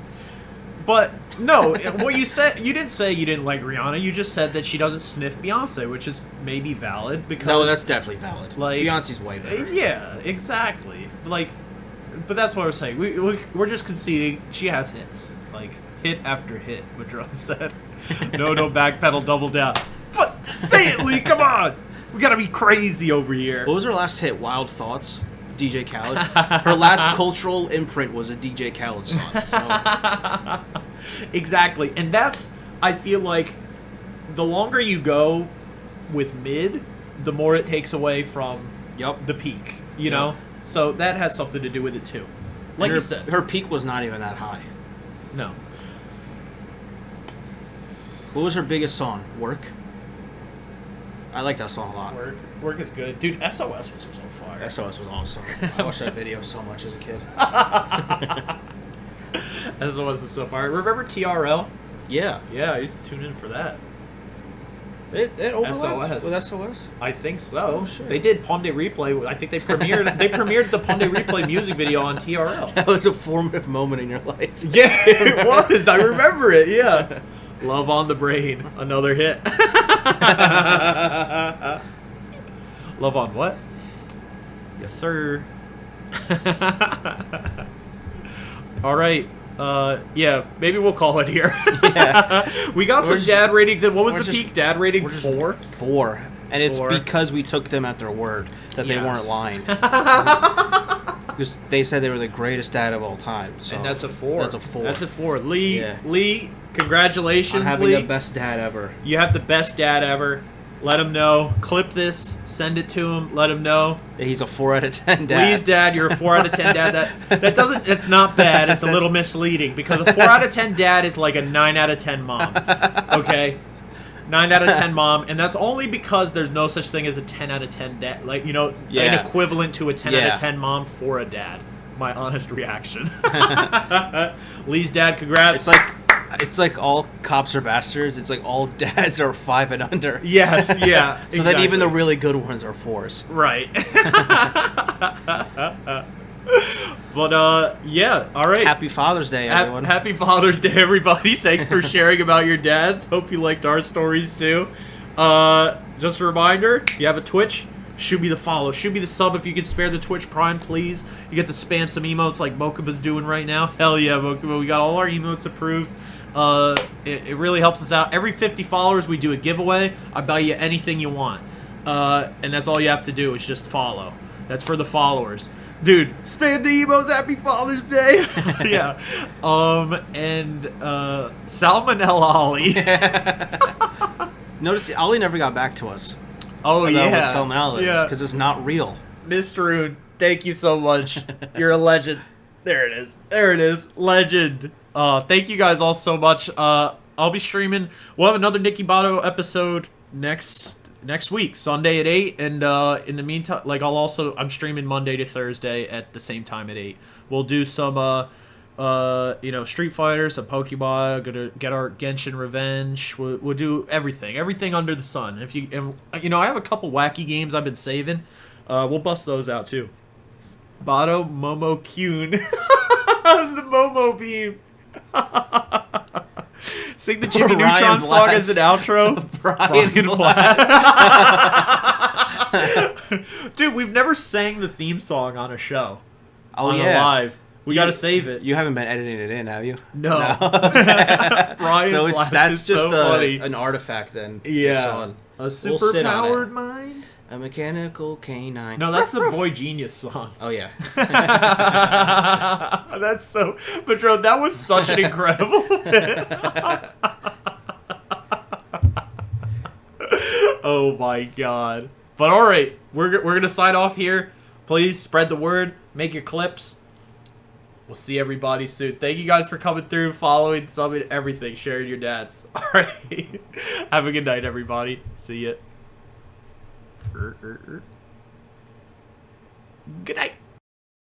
But no, what you said, you didn't say you didn't like Rihanna. You just said that she doesn't sniff Beyonce, which is maybe valid because No, that's definitely valid. Like- Beyonce's way better. yeah, exactly. Like, but that's what we're saying. We're just conceding she has hits, like hit after hit. What Drone said. No, backpedal, double down. But say it, Lee. Come on. We gotta be crazy over here. What was her last hit? Wild Thoughts? DJ Khaled. Her last cultural imprint was a DJ Khaled song. So. Exactly, and that's, I feel like, the longer you go with mid, the more it takes away from Yep. the peak, you Yeah. know? So that has something to do with it too. Like her, you said. her peak was not even that high. No. What was her biggest song? Work? I like that song a lot. Work is good. Dude, SOS was so fire. SOS was awesome. I watched that video so much as a kid. SOS is so fire. Remember TRL? Yeah. Yeah, I used to tune in for that. It overlapped SOS. with SOS? I think so. Oh, shit. They did Ponde Replay. I think they premiered the Ponde Replay music video on TRL. That was a formative moment in your life. Yeah, it was. I remember it. Yeah. Love on the Brain, another hit. Love on what? Yes, sir. All right. Yeah, maybe we'll call it here. Yeah. We got some just- dad ratings. And what was we're the just- peak dad rating? We're just 4? 4. And it's 4. because we took them at their word that they Yes. weren't lying. Because they said they were the greatest dad of all time. So And that's a 4. That's a 4. That's a 4. Lee, Yeah. Lee, congratulations, On having Lee. the best dad ever. You have the best dad ever. Let him know. Clip this. Send it to him. Let him know. He's a 4 out of 10 dad. Lee's dad, you're a 4 out of 10 dad. That doesn't. It's not bad. It's a little misleading because a 4 out of 10 dad is like a 9 out of 10 mom. Okay, 9 out of 10 mom, and that's only because there's no such thing as a 10 out of 10 dad. Like an Yeah. equivalent to a 10 out Yeah. of 10 mom for a dad. My honest reaction. Lee's dad, congrats. It's like all cops are bastards. It's like all dads are 5 and under. Yes, yeah. So that even the exactly. really good ones are 4s. Right. But yeah, all right. Happy Father's Day, everyone. Happy Father's Day, everybody. Thanks for sharing about your dads. Hope you liked our stories too. Just a reminder, if you have a Twitch, shoot me the follow. Shoot me the sub if you can spare the Twitch Prime, please. You get to spam some emotes like Mokuba's doing right now. Hell yeah, Mokuba. We got all our emotes approved. It really helps us out. Every 50 followers, we do a giveaway. I buy you anything you want. And that's all you have to do is just follow. That's for the followers. Dude, spam the emotes. Happy Father's Day. Yeah. And Salmonella Ollie. Notice Ollie never got back to us. Oh, about yeah. what salmonella is, Yeah. because it's not real. Mr. Rune, thank you so much. You're a legend. There it is. There it is. Legend. Thank you guys all so much. I'll be streaming. We'll have another NickyBato episode next week, Sunday at 8. And in the meantime, like I'm streaming Monday to Thursday at the same time at 8. We'll do some Street Fighter, some Pokemon. Gonna get our Genshin Revenge. We'll do everything under the sun. I have a couple wacky games I've been saving. We'll bust those out too. Bato Momo Kyun. The Momo beam. Sing the Jimmy Neutron Blast. song as an outro. Brian Blast. Dude, we've never sang the theme song on a show. Oh, on a live. We got to save it. You haven't been editing it in, have you? No. Brian so Blast that's is just so funny. an artifact then. Yeah. A super powered mind? A mechanical canine. No, that's the Boy Genius song. Oh, yeah. That's so... Patron, that was such an incredible bit. Oh, my God. But, all right. We're going to sign off here. Please spread the word. Make your clips. We'll see everybody soon. Thank you guys for coming through, following, subbing, everything. Sharing your dads. All right. Have a good night, everybody. See ya. Good night.